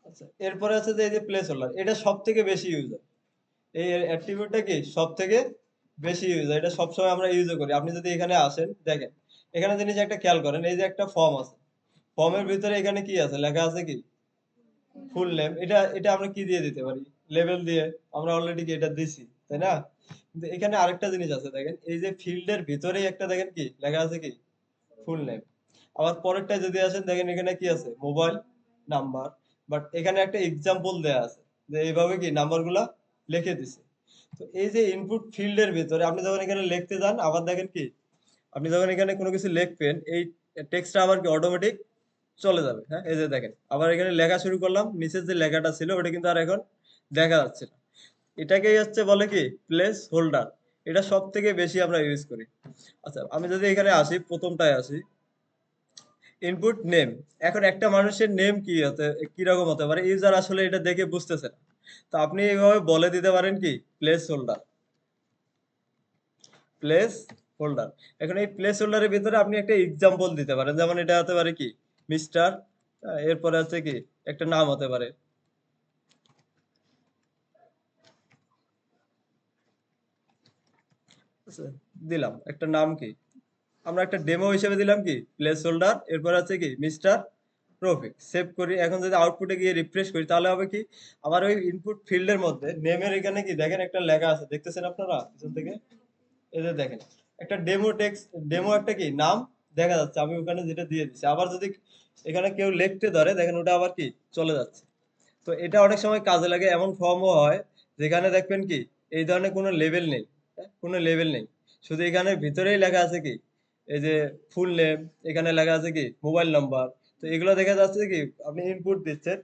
আচ্ছা, এরপরে আছে যে এই যে প্লেস হোল্ডার, এটা সব থেকে বেশি ইউজ হয়। এই অ্যাট্রিবিউটটা কি সব থেকে বেশি ইউজ হয়, এটা সবসময় আমরা ইউজ করি। আপনি যদি এখানে আসেন, দেখেন এখানে জিনিস একটা খেয়াল করেন, এই যে একটা ফর্ম আছে, ফর্মের ভিতরে এখানে কি আছে, লেখা আছে কি ফুল নেম। এটা এটা আমরা কি দিয়ে দিতে পারি, লেভেল দিয়ে। আমরা অলরেডি কি এটা দিছি, তাই না? কিন্তু এখানে আরেকটা জিনিস আছে, দেখেন এই যে ফিল্ডের ভিতরেই একটা দেখেন কি লেখা আছে কি ফুল নেম। আবার পরেরটা যদি আসেন, দেখেন এখানে কি আছে মোবাইল নাম্বার। বাট এখানে একটা এক্সাম্পল দেয়া আছে যে এইভাবে কি নাম্বারগুলা লিখে দিছে। তো এই যে ইনপুট ফিল্ডের ভিতরে আপনি যখন এখানে লিখতে যান, আবার দেখেন কি আপনি যখন এখানে কোনো কিছু লিখবেন, এই টেক্সটটা আবার কি অটোমেটিক চলে যাবে। হ্যাঁ, এই যে দেখেন আবার এখানে লেখা শুরু করলাম, নিচের যে লেখাটা ছিল ওটা কিন্তু আর এখন দেখা যাচ্ছে না। এটাকেই হচ্ছে বলে কি প্লেস হোল্ডার। এটা সব থেকে বেশি আমরা ইউজ করি। আচ্ছা, আমি যদি এখানে আসি, প্রথমটায় আসি, ইনপুট নেম। এখন একটা মানুষের নেম কি হতে কি রকম হতে পারে, ইউজার আসলে এটা দেখে বুঝতেছে না। তো আপনি এইভাবে বলে দিতে পারেন কি প্লেস হোল্ডার, প্লেস হোল্ডার। এখন এই প্লেস হোল্ডারের ভিতরে আপনি একটা এক্সাম্পল দিতে পারেন, যেমন এটা হতে পারে কি মিস্টার, এরপরে হচ্ছে কি একটা নাম হতে পারে। আচ্ছা, দিলাম একটা নাম কি, আমরা একটা ডেমো হিসেবে দিলাম কি প্লেস হোল্ডার, এরপর আছে কি মিস্টার রফিক। সেভ করি। এখন যদি আউটপুটে গিয়ে রিফ্রেশ করি, তাহলে হবে কি আমার ওই ইনপুট ফিল্ডের মধ্যে নেমের এখানে কি দেখেন একটা লেখা আছে, দেখতেছেন আপনারা পিছন থেকে? এই যে দেখেন একটা ডেমো টেক্সট, ডেমো একটা কি নাম দেখা যাচ্ছে, আমি ওখানে যেটা দিয়ে দিচ্ছি। আবার যদি এখানে কেউ লিখতে ধরে, দেখেন ওটা আবার কি চলে যাচ্ছে। তো এটা অনেক সময় কাজে লাগে। এমন ফর্মও হয় যেখানে দেখবেন কি এই ধরনের কোনো লেভেল নেই, হ্যাঁ? কোনো লেভেল নেই, শুধু এখানে ভিতরেই লেখা আছে কি এই যে ফুল নেম, এখানে লেখা আছে কি মোবাইল নাম্বার। তো এগুলো দেখা যাচ্ছে কি আপনি ইনপুট দিচ্ছেন।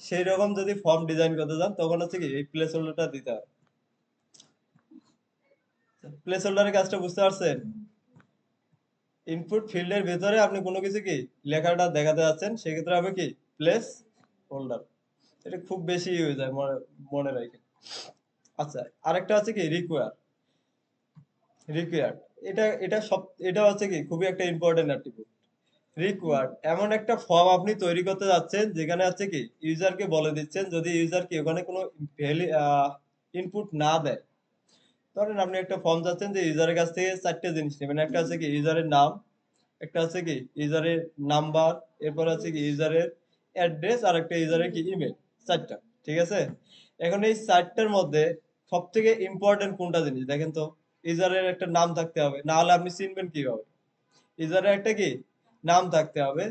সেই রকম যদি ফর্ম ডিজাইন করতে চান, তখন হচ্ছে কি এই প্লেস হোল্ডারটা দিতে হয়। প্লেস হোল্ডারের কাজটা বুঝতে পারছেন? ইনপুট ফিল্ডের ভেতরে আপনি কোনো কিছু কি লেখাটা দেখাতে যাচ্ছেন, সেক্ষেত্রে হবে কি প্লেস হোল্ডার। এটা খুব বেশি ইউজ হয়, মনে মনে রাখেন। আচ্ছা, আরেকটা আছে কি রিকোয়ার। রিকোয়ার্ড, এটা এটা সব, এটা হচ্ছে কি খুবই একটা ইম্পর্টেন্ট অ্যাট্রিবিউট। রিকোয়ার্ড এমন একটা ফর্ম আপনি তৈরি করতে যাচ্ছেন, যেখানে হচ্ছে কি ইউজারকে বলে দিচ্ছেন, যদি ইউজার কি ওখানে কোনো ভ্যালি ইনপুট না দেয়, ধরেন আপনি একটা ফর্ম চাচ্ছেন যে ইউজারের কাছ থেকে 4টা জিনিস নেবেন। একটা হচ্ছে কি ইউজারের নাম, একটা হচ্ছে কি ইউজারের নাম্বার, এরপর হচ্ছে কি ইউজারের অ্যাড্রেস, আর একটা ইউজারের কি ইমেল। 4টা, ঠিক আছে? এখন এই 4টার মধ্যে সবথেকে ইম্পর্টেন্ট কোনটা জিনিস দেখেন তো? ইউজারের একটা নাম থাকতে হবে, না হলে আপনি চিনবেন কিভাবে? ইউজারের একটা কি নাম থাকতে হবে,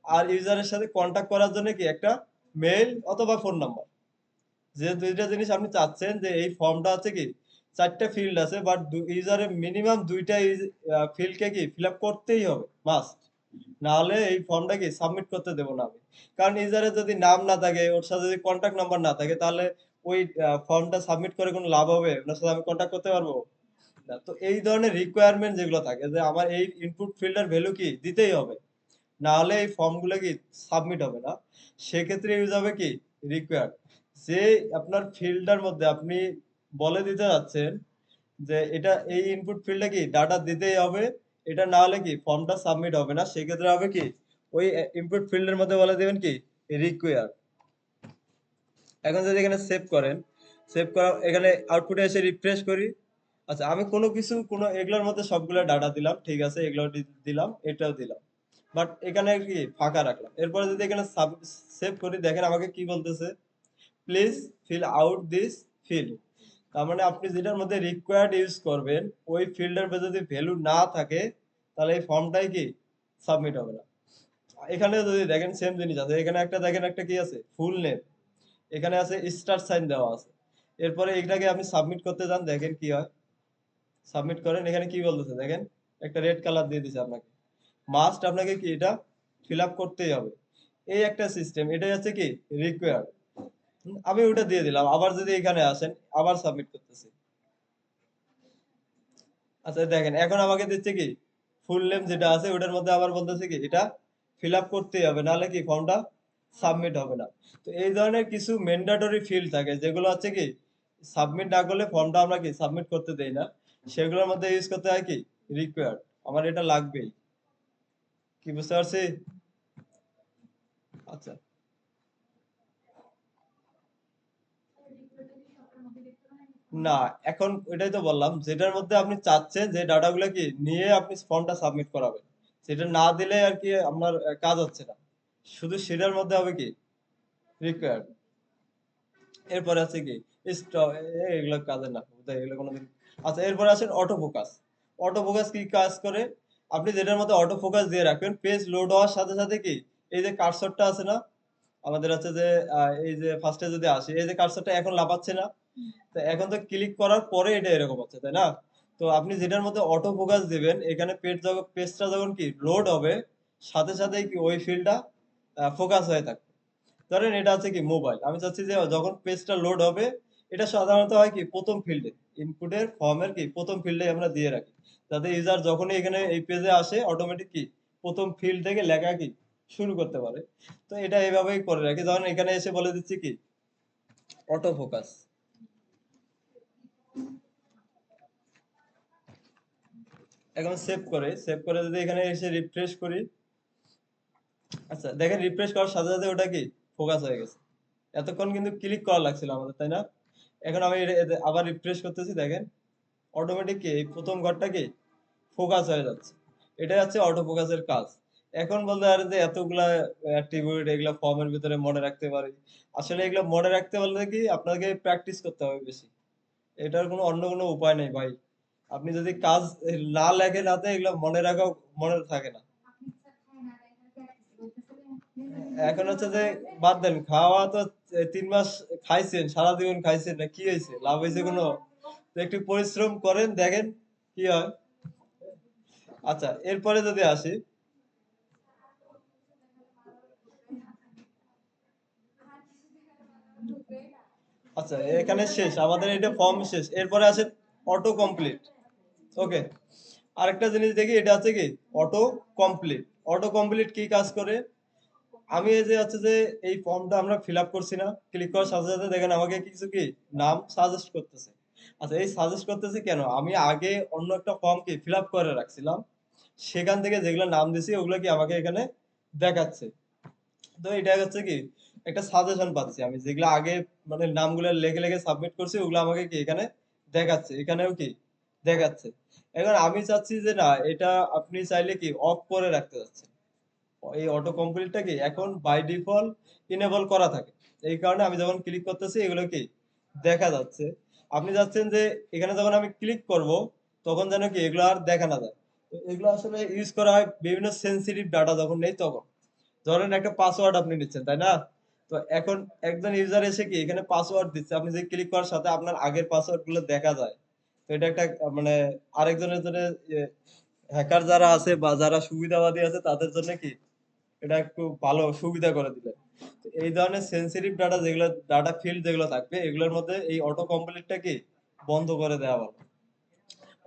আর ইউজারের সাথে কন্টাক্ট করার জন্য কি একটা মেইল অথবা ফোন নাম্বার। যে দুইটা জিনিস আপনি চাচ্ছেন যে এই ফর্মটা হচ্ছে কি 4টা ফিল্ড আছে, বাট ইউজারের মিনিমাম 2টা ফিল্ডকে কি ফিল আপ করতেই হবে, মাস্ট। না হলে এই ফর্মটা কি সাবমিট করতে দেবো না আমি। কারণ ইউজারের যদি নাম না থাকে, ওর সাথে যদি কন্টাক্ট নাম্বার না থাকে, তাহলে ওই ফর্মটা সাবমিট করে কোনো লাভ হবে? ওনার সাথে আমি কন্টাক্ট করতে পারবো না। তো এই ধরনের রিকোয়ারমেন্ট যেগুলো থাকে যে আমার এই ইনপুট ফিল্ডের ভ্যালু কি দিতেই হবে, না হলে এই ফর্মগুলো কি সাবমিট হবে না। সেক্ষেত্রে ইউজ হবে কি রিকোয়ার্ড। যে আপনার ফিল্ডের মধ্যে আপনি বলে দিতে যাচ্ছেন যে এটা এই ইনপুট ফিল্ডে কি ডাটা দিতেই হবে, এটা না হলে কি ফর্মটা সাবমিট হবে না। সেক্ষেত্রে হবে কি ওই ইনপুট ফিল্ডের মধ্যে বলে দিবেন কি রিকোয়ার। এখন যদি এখানে সেভ করেন, সেভ করা এখানে আউটপুটে এসে রিফ্রেশ করি। আচ্ছা, আমি কোনো কিছু কোনো এগুলোর মধ্যে সবগুলো ডাটা দিলাম, ঠিক আছে, এগুলো দিলাম, এটাও দিলাম, বাট এখানে কি ফাঁকা রাখলাম। এরপরে যদি এখানে সেভ করি, দেখেন আমাকে কি বলতেছে, please fill out this field. তার মানে আপনি যেটার মধ্যে রিকোয়ার্ড ইউজ করবেন ওই ফিল্ডের যদি ভ্যালু না থাকে, তাহলে এই ফর্মটাই কি সাবমিট হবে না। এখানে যদি দেখেন সেম জিনিস আছে, এখানে একটা দেখেন একটা কি আছে ফুল নেম, এখানে আছে স্টার সাইন দেওয়া আছে। এরপরে এটাকে আপনি সাবমিট করতে যান, দেখেন কি হয়। সাবমিট করেন, এখানে কি বলতেছে দেখেন, একটা রেড কালার দিয়ে দিছে আপনাকে। মাস্ট আপনাকে কি এটা ফিল আপ করতেই হবে। এই একটা সিস্টেম, এটাই হচ্ছে কি রিকোয়ার্ড। আমি ওটা দিয়ে দিলাম। আবার যদি এখানে আসেন, আবার সাবমিট করতেছি। আচ্ছা দেখেন এখন আমাকে দিচ্ছে কি ফুল নেম যেটা আছে ওটার মধ্যে আবার বলতেছে কি এটা ফিল আপ করতেই হবে, নাহলে কি ফর্মটা সাবমিট হবে না। তো এই ধরনের কিছু ম্যান্ডেটরি ফিল্ড থাকে যেগুলো হচ্ছে কি সাবমিট না করলে ফর্মটা আমরা কি সাবমিট করতে দেই না। সেগুলোর মধ্যে ইউজ করতে হয় কি রিকোয়ার্ড। আমার এটা লাগবেই। কি বুঝতে পারছি? আচ্ছা, না, এখন এটাই তো বললাম, যেটার মধ্যে আপনি চাচ্ছেন যে ডাটাগুলো কি নিয়ে আপনি ফর্মটা সাবমিট করাবেন, সেটা না দিলে আর কি আপনার কাজ হচ্ছে না। শুধু সেটার মধ্যে হবে কি রিকোয়ার্ড। এরপরে আছে কি এগুলো কাজের না, বুঝাই এগুলো কোনোদিন। আচ্ছা, এরপরে আসেন অটো ফোকাস। অটো ফোকাস কি কাজ করে? আপনি যেটার মধ্যে অটো ফোকাস দিয়ে রাখবেন, পেজ লোড হওয়ার সাথে সাথে কি এই যে কার্সরটা আছে না আমাদের, আছে যে এই যে ফার্স্টে যদি আসি, এই যে কার্সরটা এখন লাফাচ্ছে না, তো এখন তো ক্লিক করার পরে এটা এরকম হচ্ছে, তাই না? তো আপনি যেটার মধ্যে অটো ফোকাস দিবেন, এখানে পেজটা যখন কি লোড হবে, সাথে সাথেই কি ওই ফিল্ডটা ফোকাস হয়ে থাকবে। ধরেন এটা হচ্ছে কি মোবাইল, আমি চাচ্ছি যে যখন পেজটা লোড হবে, এটা সাধারণত হয় কি প্রথম ফিল্ডে, ইনপুটের ফর্মের কি প্রথম ফিল্ডে আমরা দিয়ে রাখি, যাতে ইউজার যখনই এখানে এই পেজে আসে অটোমেটিক কি প্রথম ফিল্ড থেকে লেখা কি শুরু করতে পারে। তো এটা এইভাবেই করে রাখি। ধরেন এখানে এসে বলে দিচ্ছি কি অটো ফোকাস। এখন সেভ করে যদি এখানে এসে রিফ্রেশ করি, আচ্ছা দেখেন রিফ্রেশ করার সাথে সাথে ওটা কি ফোকাস হয়ে গেছে। এতক্ষণ কিন্তু ক্লিক করা লাগছিল আমাদের, তাই না? এখন আমি আবার রিফ্রেশ করতেছি, দেখেন অটোমেটিক কি এই প্রথম ঘরটা কি ফোকাস হয়ে যাচ্ছে। এটাই হচ্ছে অটো ফোকাসের কাজ। এখন বলতে পারে যে এতগুলা অ্যাট্রিবিউট এগুলা ফর্মের ভিতরে মনে রাখতে পারি। আসলে এগুলো মনে রাখতে পারলে কি আপনাকে প্র্যাকটিস করতে হবে বেশি। এটার কোনো অন্য কোনো উপায় নেই ভাই। আপনি যদি কাজ না লেখেন হাতে, এগুলো মনে রাখাও মনে থাকে না। এখন হচ্ছে যে বাদ দেন, খাওয়া তো 3 মাস খাইছেন, সারা জীবন খাইছেন না, কি হয়েছে, লাভ হয়েছে কোনো? তো একটু পরিশ্রম করেন, দেখেন কি হয়। আচ্ছা, এরপরে যদি আসি, আচ্ছা এখানে শেষ আমাদের এটা ফর্ম শেষ। এরপরে আসে অটো কমপ্লিট। ওকে, আরেকটা জিনিস দেখি, এটা আছে কি অটো কমপ্লিট। অটো কমপ্লিট কি কাজ করে? আমি এই যে হচ্ছে যে এই ফর্মটা আমরা ফিল আপ করছি না, ক্লিক করার সাথে সাথে দেখেন আমাকে কিছু কি নাম সাজেস্ট করতেছে। আচ্ছা, এই সাজেস্ট করতেছে কেন? আমি আগে অন্য একটা ফর্ম কি ফিল আপ করে রাখছিলাম, সেখান থেকে যেগুলো নাম দিছি ওগুলো কি আমাকে এখানে দেখাচ্ছে। তো এটা হচ্ছে কি একটা সাজেশন পাচ্ছি, আমি যেগুলো আগে মানে নামগুলো লেখে লেখে সাবমিট করছি ওগুলো আমাকে কি এখানে দেখাচ্ছে, এখানেও কি দেখাচ্ছে। এখন আমি চাচ্ছি যে না, এটা আপনি চাইলে কি অফ করে রাখতে চাচ্ছেন। এই অটো কমপ্লিটটা কি এখন বাই ডিফল্ট ইনেবল করা থাকে। এই কারণে আমি যখন ক্লিক করতেছি এগুলো কি দেখা যাচ্ছে। আপনি চাচ্ছেন যে এখানে যখন আমি ক্লিক করব তখন যেন কি এগুলো আর দেখা না যায়। তো এগুলো আসলে ইউজ করা হয় বিভিন্ন সেনসিটিভ ডাটা যখন নেই তখন। ধরেন একটা পাসওয়ার্ড আপনি নিচ্ছেন, তাই না? তো এখন একজন ইউজার এসে কি এখানে পাসওয়ার্ড দিচ্ছে, আপনি যে ক্লিক করার সাথে আপনার আগের পাসওয়ার্ড গুলো দেখা যায়। তো এটা একটা মানে আরেকজনের জন্য হ্যাকার যারা আছে বা যারা সুবিধাবাদী আছে তাদের জন্য কি এটা একটু ভালো সুবিধা করে দিলে। তো এই ধরনের সেনসিটিভ ডাটা যেগুলো, ডাটা ফিল্ড যেগুলো থাকবে এগুলোর মধ্যে এই অটো কমপ্লিটটা কি বন্ধ করে দেওয়া ভালো।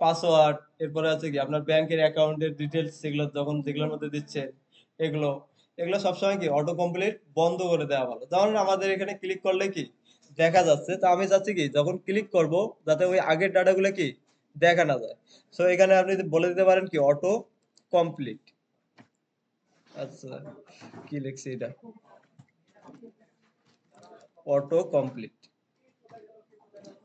পাসওয়ার্ড, এরপরে আছে কি আপনার ব্যাংকের অ্যাকাউন্টের ডিটেলস যেগুলো যখন যেগুলোর মধ্যে দিচ্ছেন এগুলো, এগুলো সবসময় কি অটো কমপ্লিট বন্ধ করে দেওয়া ভালো। যেমন আমাদের এখানে ক্লিক করলে কি দেখা যাচ্ছে, তো আমি চাচ্ছি কি যখন ক্লিক করব যাতে ওই আগের ডাটাগুলো কি দেখা না যায়। সো এখানে আপনি বলে দিতে পারেন কি অটো কমপ্লিট। আচ্ছা, কি লিখছি এটা, অটো কমপ্লিট।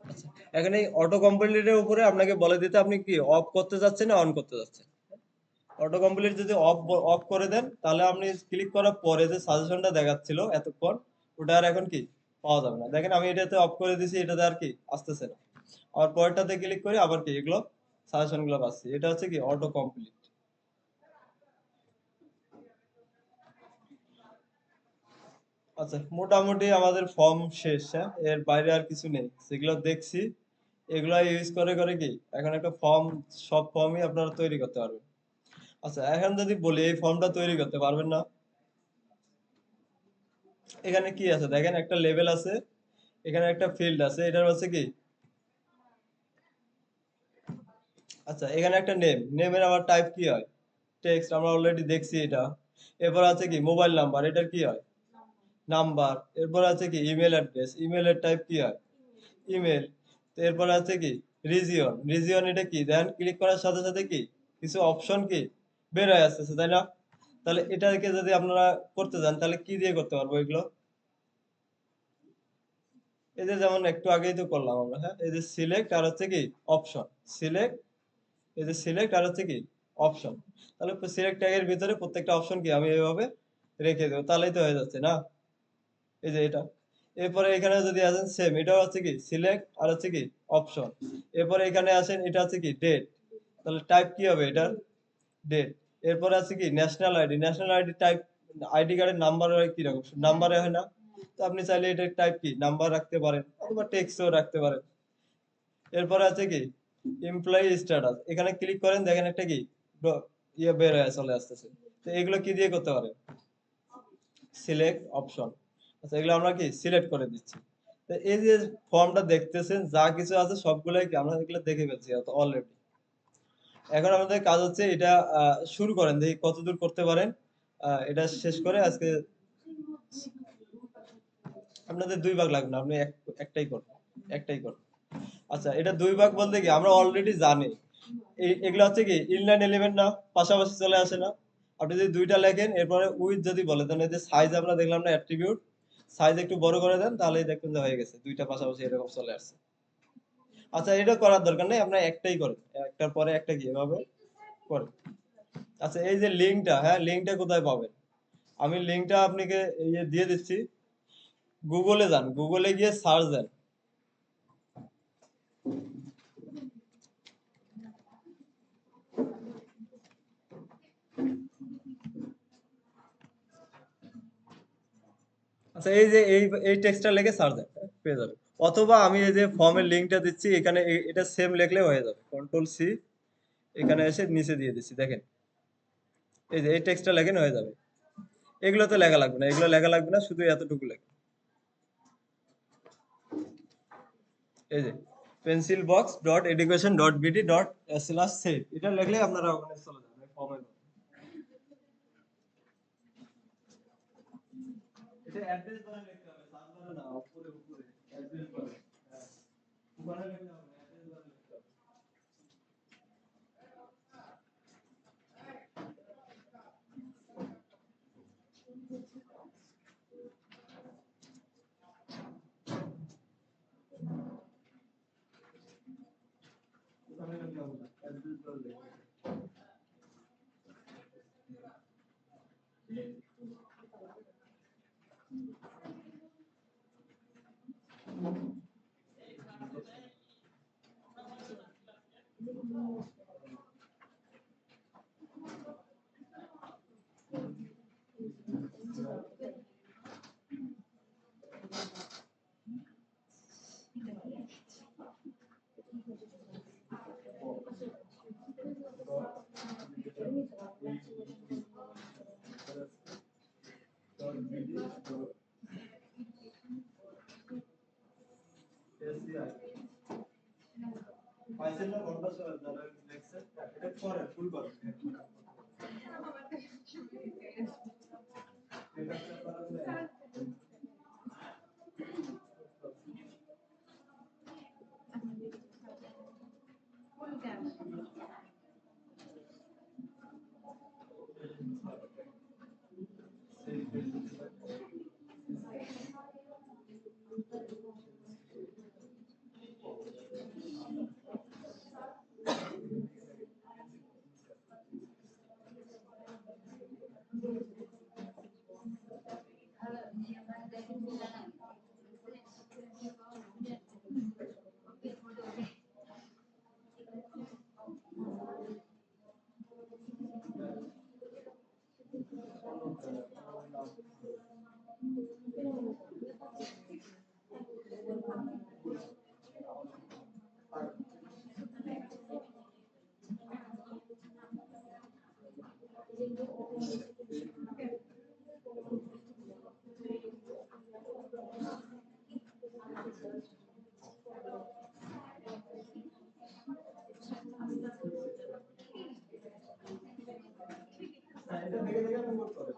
আচ্ছা, এখন এই অটো কমপ্লিটের উপরে আপনাকে বলে দিতে আপনি কি অফ করতে যাচ্ছেন না অন করতে যাচ্ছেন। অটো কমপ্লিট যদি অফ অফ করে দেন তাহলে আপনি ক্লিক করার পরে যে সাজেশনটা দেখাচ্ছিল এতক্ষণ ওটা আর এখন কি পাওয়া যাবে না। দেখেন আমি এটাতে অফ করে দিয়েছি, এটাতে আর কি আসতেছে না। আবার পরেরটাতে ক্লিক করি আবার কি এগুলো সাজেশন গুলো পাচ্ছি। এটা হচ্ছে কি অটো কমপ্লিট। আচ্ছা, মোটামুটি আমাদের ফর্ম শেষ, হ্যাঁ, এর বাইরে আর কিছু নেই। যেগুলো দেখছি এগুলো ইউজ করে করে কি এখন একটা ফর্ম, সব ফর্মই আপনারা তৈরি করতে পারবেন। আচ্ছা, এখন যদি বলি এই ফর্মটা তৈরি করতে পারবেন না, এখানে কি আছে দেখেন, একটা লেভেল আছে, এখানে একটা ফিল্ড আছে, এটার হচ্ছে কি আচ্ছা এখানে একটা নেম, নেমের আবার টাইপ কি হয়, টেক্সট, আমরা অলরেডি দেখছি এটা। এরপর আছে কি মোবাইল নাম্বার, এটার কি হয় নাম্বার। এরপর আছে কি ইমেল অ্যাড্রেস, ইমেলের টাইপ কি হয় ইমেল। তো এরপর আছে কি রিজিয়ন, রিজিয়ন এটা কি দেন ক্লিক করার সাথে সাথে কি কিছু অপশন কি বের হয়ে আসতেছে, তাই না? তাহলে এটাকে যদি আপনারা করতে যান তাহলে কি দিয়ে করতে পারবো এগুলো। এই যে যেমন একটু আগেই তো করলাম আমরা, হ্যাঁ, এই যে সিলেক্ট আর হচ্ছে কি অপশন, সিলেক্ট, এই যে সিলেক্ট আর হচ্ছে কি অপশন। তাহলে সিলেক্ট ট্যাগের ভিতরে প্রত্যেকটা অপশন কি আমি এইভাবে রেখে দেবো, তাহলেই তো হয়ে যাচ্ছে না। এই যে এটা, এরপরে এখানে যদি আসেন সেম, এটা হচ্ছে কি সিলেক্ট আর হচ্ছে কি অপশন। এরপরে এখানে আসেন এটা হচ্ছে কি ডেট, তাহলে টাইপ কি হবে এটার ডেট। এরপরে আছে কি national ID, national ID type, ID কার্ডের নাম্বার হয় কি রকম নাম্বারে হয় না। তো আপনি চাইলে এটা টাইপ কি নাম্বার রাখতে পারেন অথবা টেক্সটও রাখতে পারেন। এরপরে আছে কি এমপ্লয়ি স্ট্যাটাস, এখানে ক্লিক করেন দেখেন একটা কি ইয়ে বের হয়ে চলে আসতেছে। তো এগুলো কি দিয়ে করতে পারেন, সিলেক্ট অপশন। আচ্ছা, এগুলো আমরা কি সিলেক্ট করে দিচ্ছি। তো এই যে ফর্মটা দেখতেছেন যা কিছু আছে সবগুলাই কি আমরা এগুলো দেখে ফেলছি অলরেডি। এখন আমাদের কাজ হচ্ছে এটা শুরু করেন, দেখি কতদূর করতে পারেন। এটা শেষ করে আজকে আপনাদের 2 ভাগ লাগবে না, আপনি একটাই করুন, একটাই করুন। আচ্ছা, এটা 2 ভাগ বলতে কি আমরা অলরেডি জানি এগুলো হচ্ছে কি ইনলাইন এলিমেন্ট না, পাশাপাশি চলে আসে না। আপনি যদি 2টা লেখেন এরপরে উইথ যদি বলে দেন, এই যে সাইজ আমরা দেখলাম না অ্যাট্রিবিউট, সাইজ একটু বড় করে দেন তাহলেই দেখবেন যে হয়ে গেছে, 2টা পাশাপাশি এরকম চলে আসছে। আচ্ছা, এটা করার দরকার নেই, আপনার একটাই করেন, একটার পরে একটা কি এভাবে করেন। আচ্ছা, এই যে লিঙ্কটা, হ্যাঁ, লিঙ্কটা কোথায় পাবেন, আমি লিঙ্কটা আপনাকে ইয়ে দিয়ে দিচ্ছি। গুগলে যান, গুগলে গিয়ে সার্চ দেন। আচ্ছা, এই যে এই টেক্সটটা লিখে সার্চ দেন, পেয়ে যাবেন। অথবা আমি এই যে ফর্মের লিংকটা দিচ্ছি এখানে এটা সেম লিখলে হয়ে যাবে, কন্ট্রোল সি, এখানে এসে নিচে দিয়ে দিচ্ছি দেখেন। এই যে এই টেক্সটটা লেখেন হয়ে যাবে। এগুলো তো লেখা লাগবে না, এগুলো লেখা লাগবে না, শুধু এতটুকু লেখেন। এই যে pencil box dot education dot BD dot slash save, এটা লিখলে আপনারা ওখানে চলে যাবেন ফর্মের। এটা অ্যাড্রেস বারে লিখতে হবে, সার্চ বারে না, উপরে উপরে অ্যাড্রেস বারে। হ্যাঁ, উপরে লিখতে হবে, অ্যাড্রেস বারে লিখতে হবে। পাইছেন না ঘন্টা যারা দেখছেন এটা করে ফুল করে এটা দেখে দেখে আপনি করতে হবে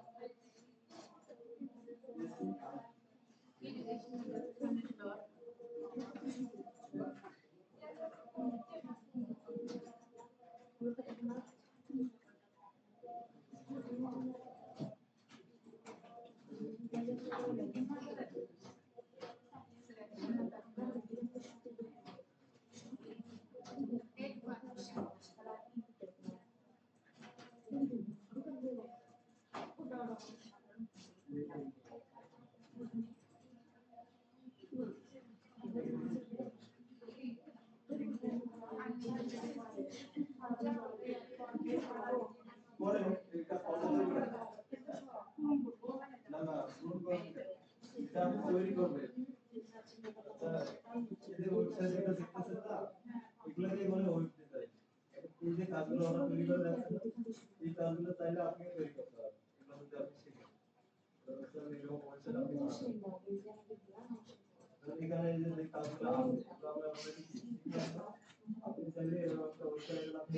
পরে এটা পছন্দ করে না না শুরু করবে এটা আপনি তৈরি করবে এই যে ওয়েবসাইট যেটা দেখতেছেন না এগুলো দিয়ে বলে ওয়েবসাইট এই যে কাজগুলো আমরা তৈরি করে রাখছি এই কাজগুলো চাইলে আপনি তৈরি করতে পারবেন এগুলো যদি আপনি শিখেন তাহলে এরকম ওয়েবসাইট আপনি এখানে এই যে কাজগুলো আছে এগুলো আমরা অলরেডি শিখে আপনি চাইলে এরকম একটা ওয়েবসাইট আপনি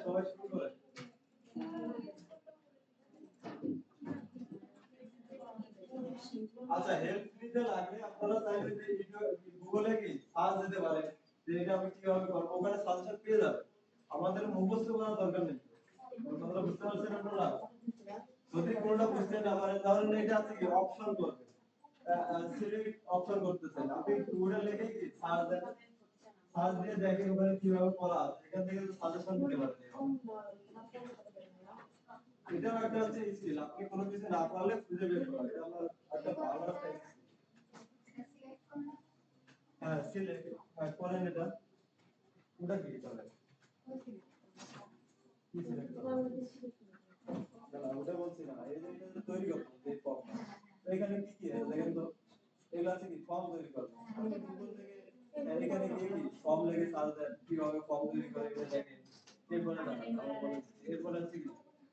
সবাই শুরু করে আচ্ছা হেল্প নিতে লাগলে আপনারা চাইলে যে গুগলে কি সার্চ দিতে পারেন যে এটা আমি কিভাবে করব ওখানে সাজেশন পেয়ে যাবেন আমাদের মুখস্থ করার দরকার নেই কথাটা বুঝতে পারছেন আপনারা যদি কোনটা বুঝতে না পারেন তাহলে এটা আছে কি অপশন করবে সিলেক্ট অপশন করতে চাই আপনি গুগলে লিখে কি সার্চ দেন সার্চ দিয়ে দেখেন ওখানে কিভাবে করা আছে এখান থেকে সাজেশন দিতে পারেন এটা একটা হচ্ছে স্কিল আপনি কোনো কিছু না পারলে খুঁজে বের করা এটা আমার একটা ভালো একটা হ্যাঁ সিলেক্ট হ্যাঁ করেন এটা ওটা কি তাহলে কি সিলেক্ট ওটা বলছি না এই যে এটা তৈরি করতে এই ফর্ম এখানে কি কি আছে দেখেন তো এগুলো আছে কি ফর্ম তৈরি করতে গুগল থেকে এখানে গিয়ে কি ফর্ম লিখে সার্চ দেন কিভাবে ফর্ম তৈরি করে এটা দেখেন এরপরে না এরপরে আছে কি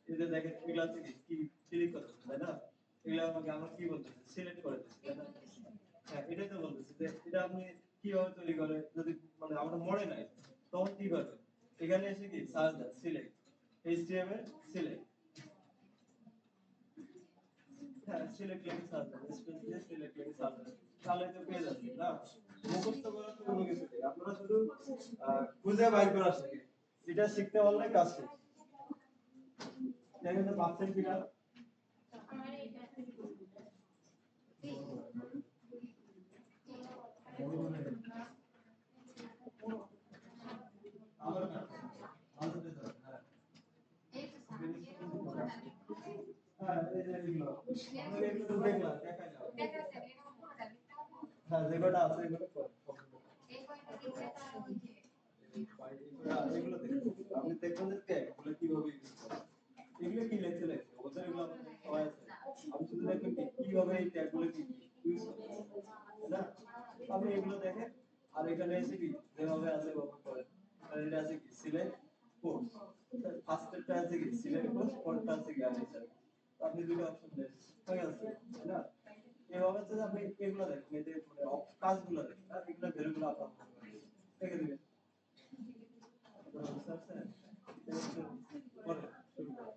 এই যে দেখেন এগুলা থেকে কি ক্লিক করতেছে তাই না, এগুলা আমাকে আমরা কি বলতেছি সিলেক্ট করে দিচ্ছি তাই না। হ্যাঁ এটাই তো বলতেছি যে এটা আপনি কিভাবে তৈরি করে যদি মানে আমরা মনে নাই তখন কি করবেন, এখানে এসে কি সার্চ দেন সিলেক্ট HTML সিলেক্ট, হ্যাঁ সিলেক্ট লিখে সার্চ দেন স্পেস দিয়ে সিলেক্ট লিখে সার্চ দেন, তাহলে তো পেয়ে যাচ্ছে না। মুখস্থ করার তো কোনো কিছু নেই, আপনারা শুধু খুঁজে বাইর করা শিখে, এটা শিখতে পারলে কাজ শেষ। দেখেন তো পাচ্ছেন কিনা। আমার না আমাদের তো হ্যাঁ এই যে এগুলো আমরা একটু দেখলাম দেখাই যাও, হ্যাঁ যেগুলো আছে এগুলো এগুলো দেখুন আপনি দেখবেন যে ট্যাগ এগুলো কিভাবে ইউজ করে, এগুলো কি লেখছে লেখছে ওদের এগুলো আমাদের সবাই আছে, আপনি শুধু দেখবেন কি কিভাবে এই ট্যাগ গুলো কি ইউজ করে না, আপনি এগুলো দেখেন আর এখানে এসে কি যেভাবে আছে ওভাবে করেন, আর এটা আছে কি সিলেক্ট কোর্স, ফার্স্টটা আছে কি সিলেক্ট কোর্স, পরেরটা আছে কি আনসার, আপনি দুটো অপশন দেন হয়ে গেছে তাই না। এভাবে হচ্ছে যে আপনি এগুলো দেখেন এই যে মানে কাজগুলো দেখেন আর এগুলো ভ্যালুগুলো আপনার দেখে দিবেন বুঝতে পারছেন। পরে শুরু করেন।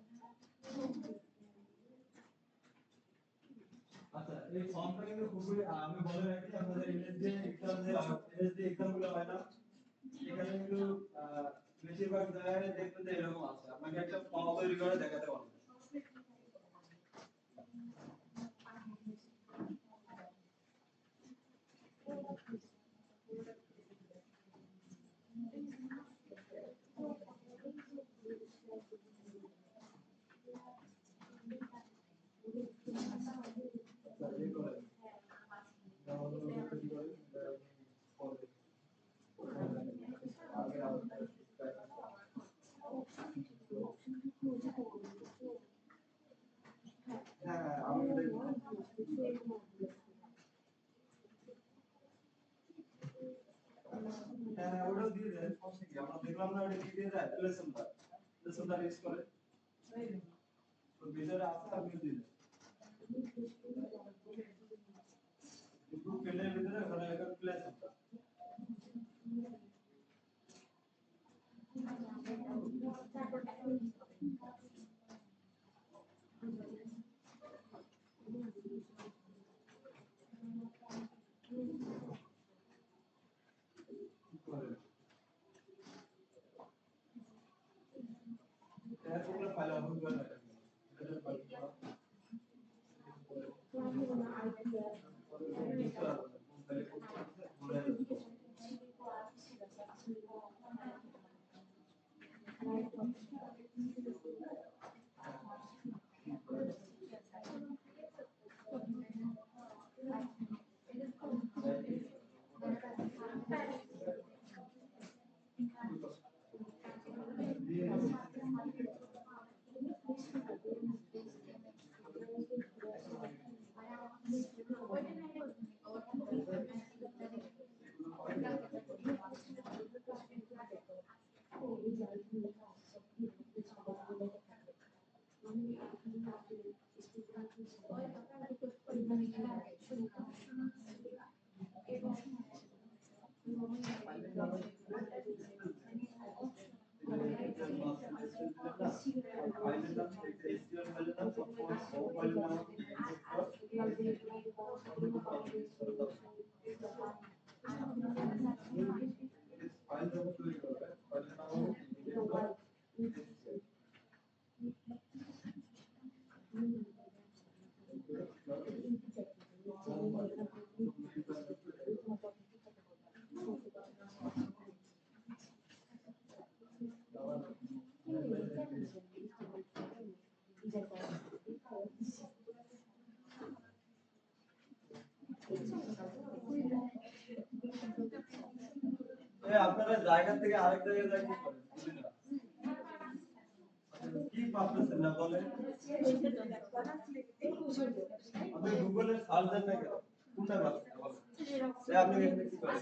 আচ্ছা এই ফর্মটা কিন্তু খুবই আমি বলে রাখি আপনাদের এনএসডি এক্সাম গুলো হয় না, এখানে কিন্তু বেশিরভাগ জায়গায় দেখবেন যে এরকম আছে, আপনাকে একটা ফর্ম তৈরি করে দেখাতে পারবেন। হ্যাঁ আমি হ্যাঁ ওটাও দিয়ে দেয় সমস্যা কি, আমরা দেখলাম না ওটা কি দিয়ে দেয় লেসনটা ইউজ করে তো ভিতরে আছে আপনি দিয়ে দেন কিন্তু ফিল্ডের ভিতরে ওখানে লেখা লেসনটা। হ্যাঁ ওগুলো ফাইল ওপেন করে রাখেন আপনারা জায়গা থেকে আরেক জায়গায় যাই কি করেন বুঝি না, কি ভাবতেছেন না বলেন, আপনি গুগলে সার্চ দেন না কেন কোনটা ভাবছেন বলেন, আপনি এখানে কি করেন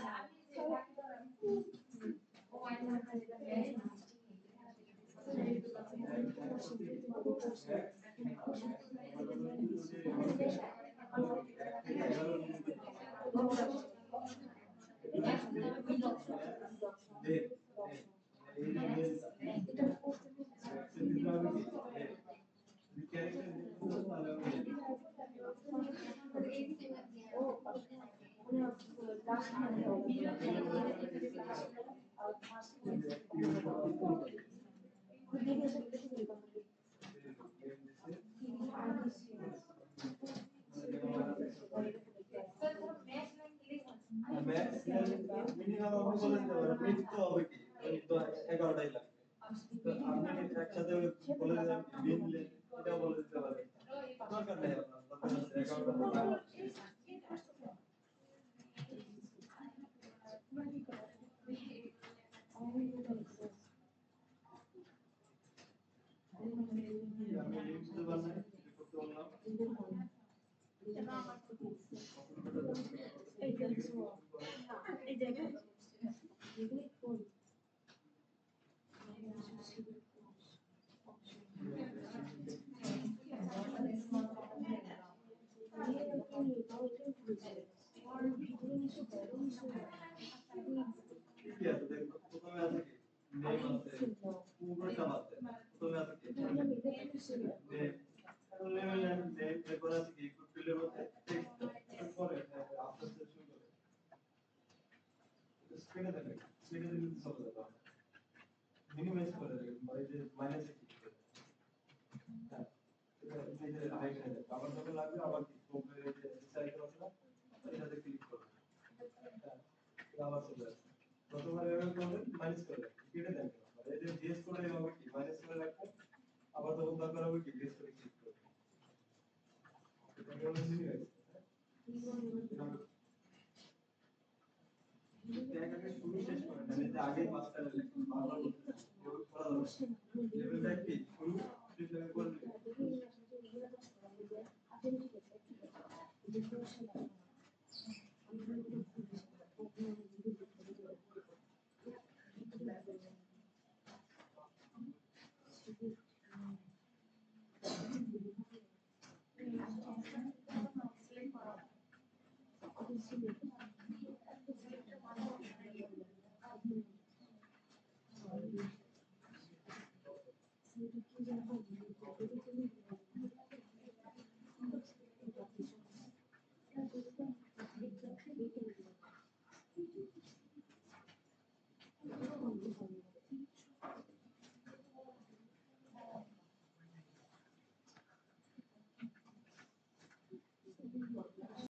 মিনিমাম আপনি বলে দিতে পারেন মিট তো হবে কি ওই তো 11টাই লাগবে তো আপনি একসাথে বলে দিলাম মিনলে এটা বলে দিতে পারেন দরকার নেই আপনার দরকার আছে 11টা আমি লিখতে পারলাম করতে বললাম কি আছে দেখো প্রথমে আছে কি নেম আছে উপরটা আছে প্রথমে আছে কি নেম নেম এরপর আছে কি ফিল্ডের মধ্যে টেক্সট পরে আফটার সেকশন করে স্ক্রিনে দেখেন স্ক্রিনে দিলে চলে যাবে মিনিমাইজ করে দেখেন মানে যে মাইনাস কি হ্যাঁ এই যে হাইট আছে আবার যখন লাগবে আবার কি প্রবলেম এই যে সাইকেল আছে না এটাতে ক্লিক করুন হ্যাঁ আবার চলে আসবে প্রথমবার এভাবে করবেন মাইনাস করে কেটে দেন এই যে জিএস করে এভাবে কি মাইনাস করে রাখবেন আবার যখন দরকার হবে কি জিএস করে ক্লিক করবেন এটা হলো মিনিমাইজ এটাকে শুরু শেষ করেন মানে যে আগে পাঁচটা লিখুন বারবার করা যাবে লেভেলটা কি শুরু শেষ আগে করে দিবেন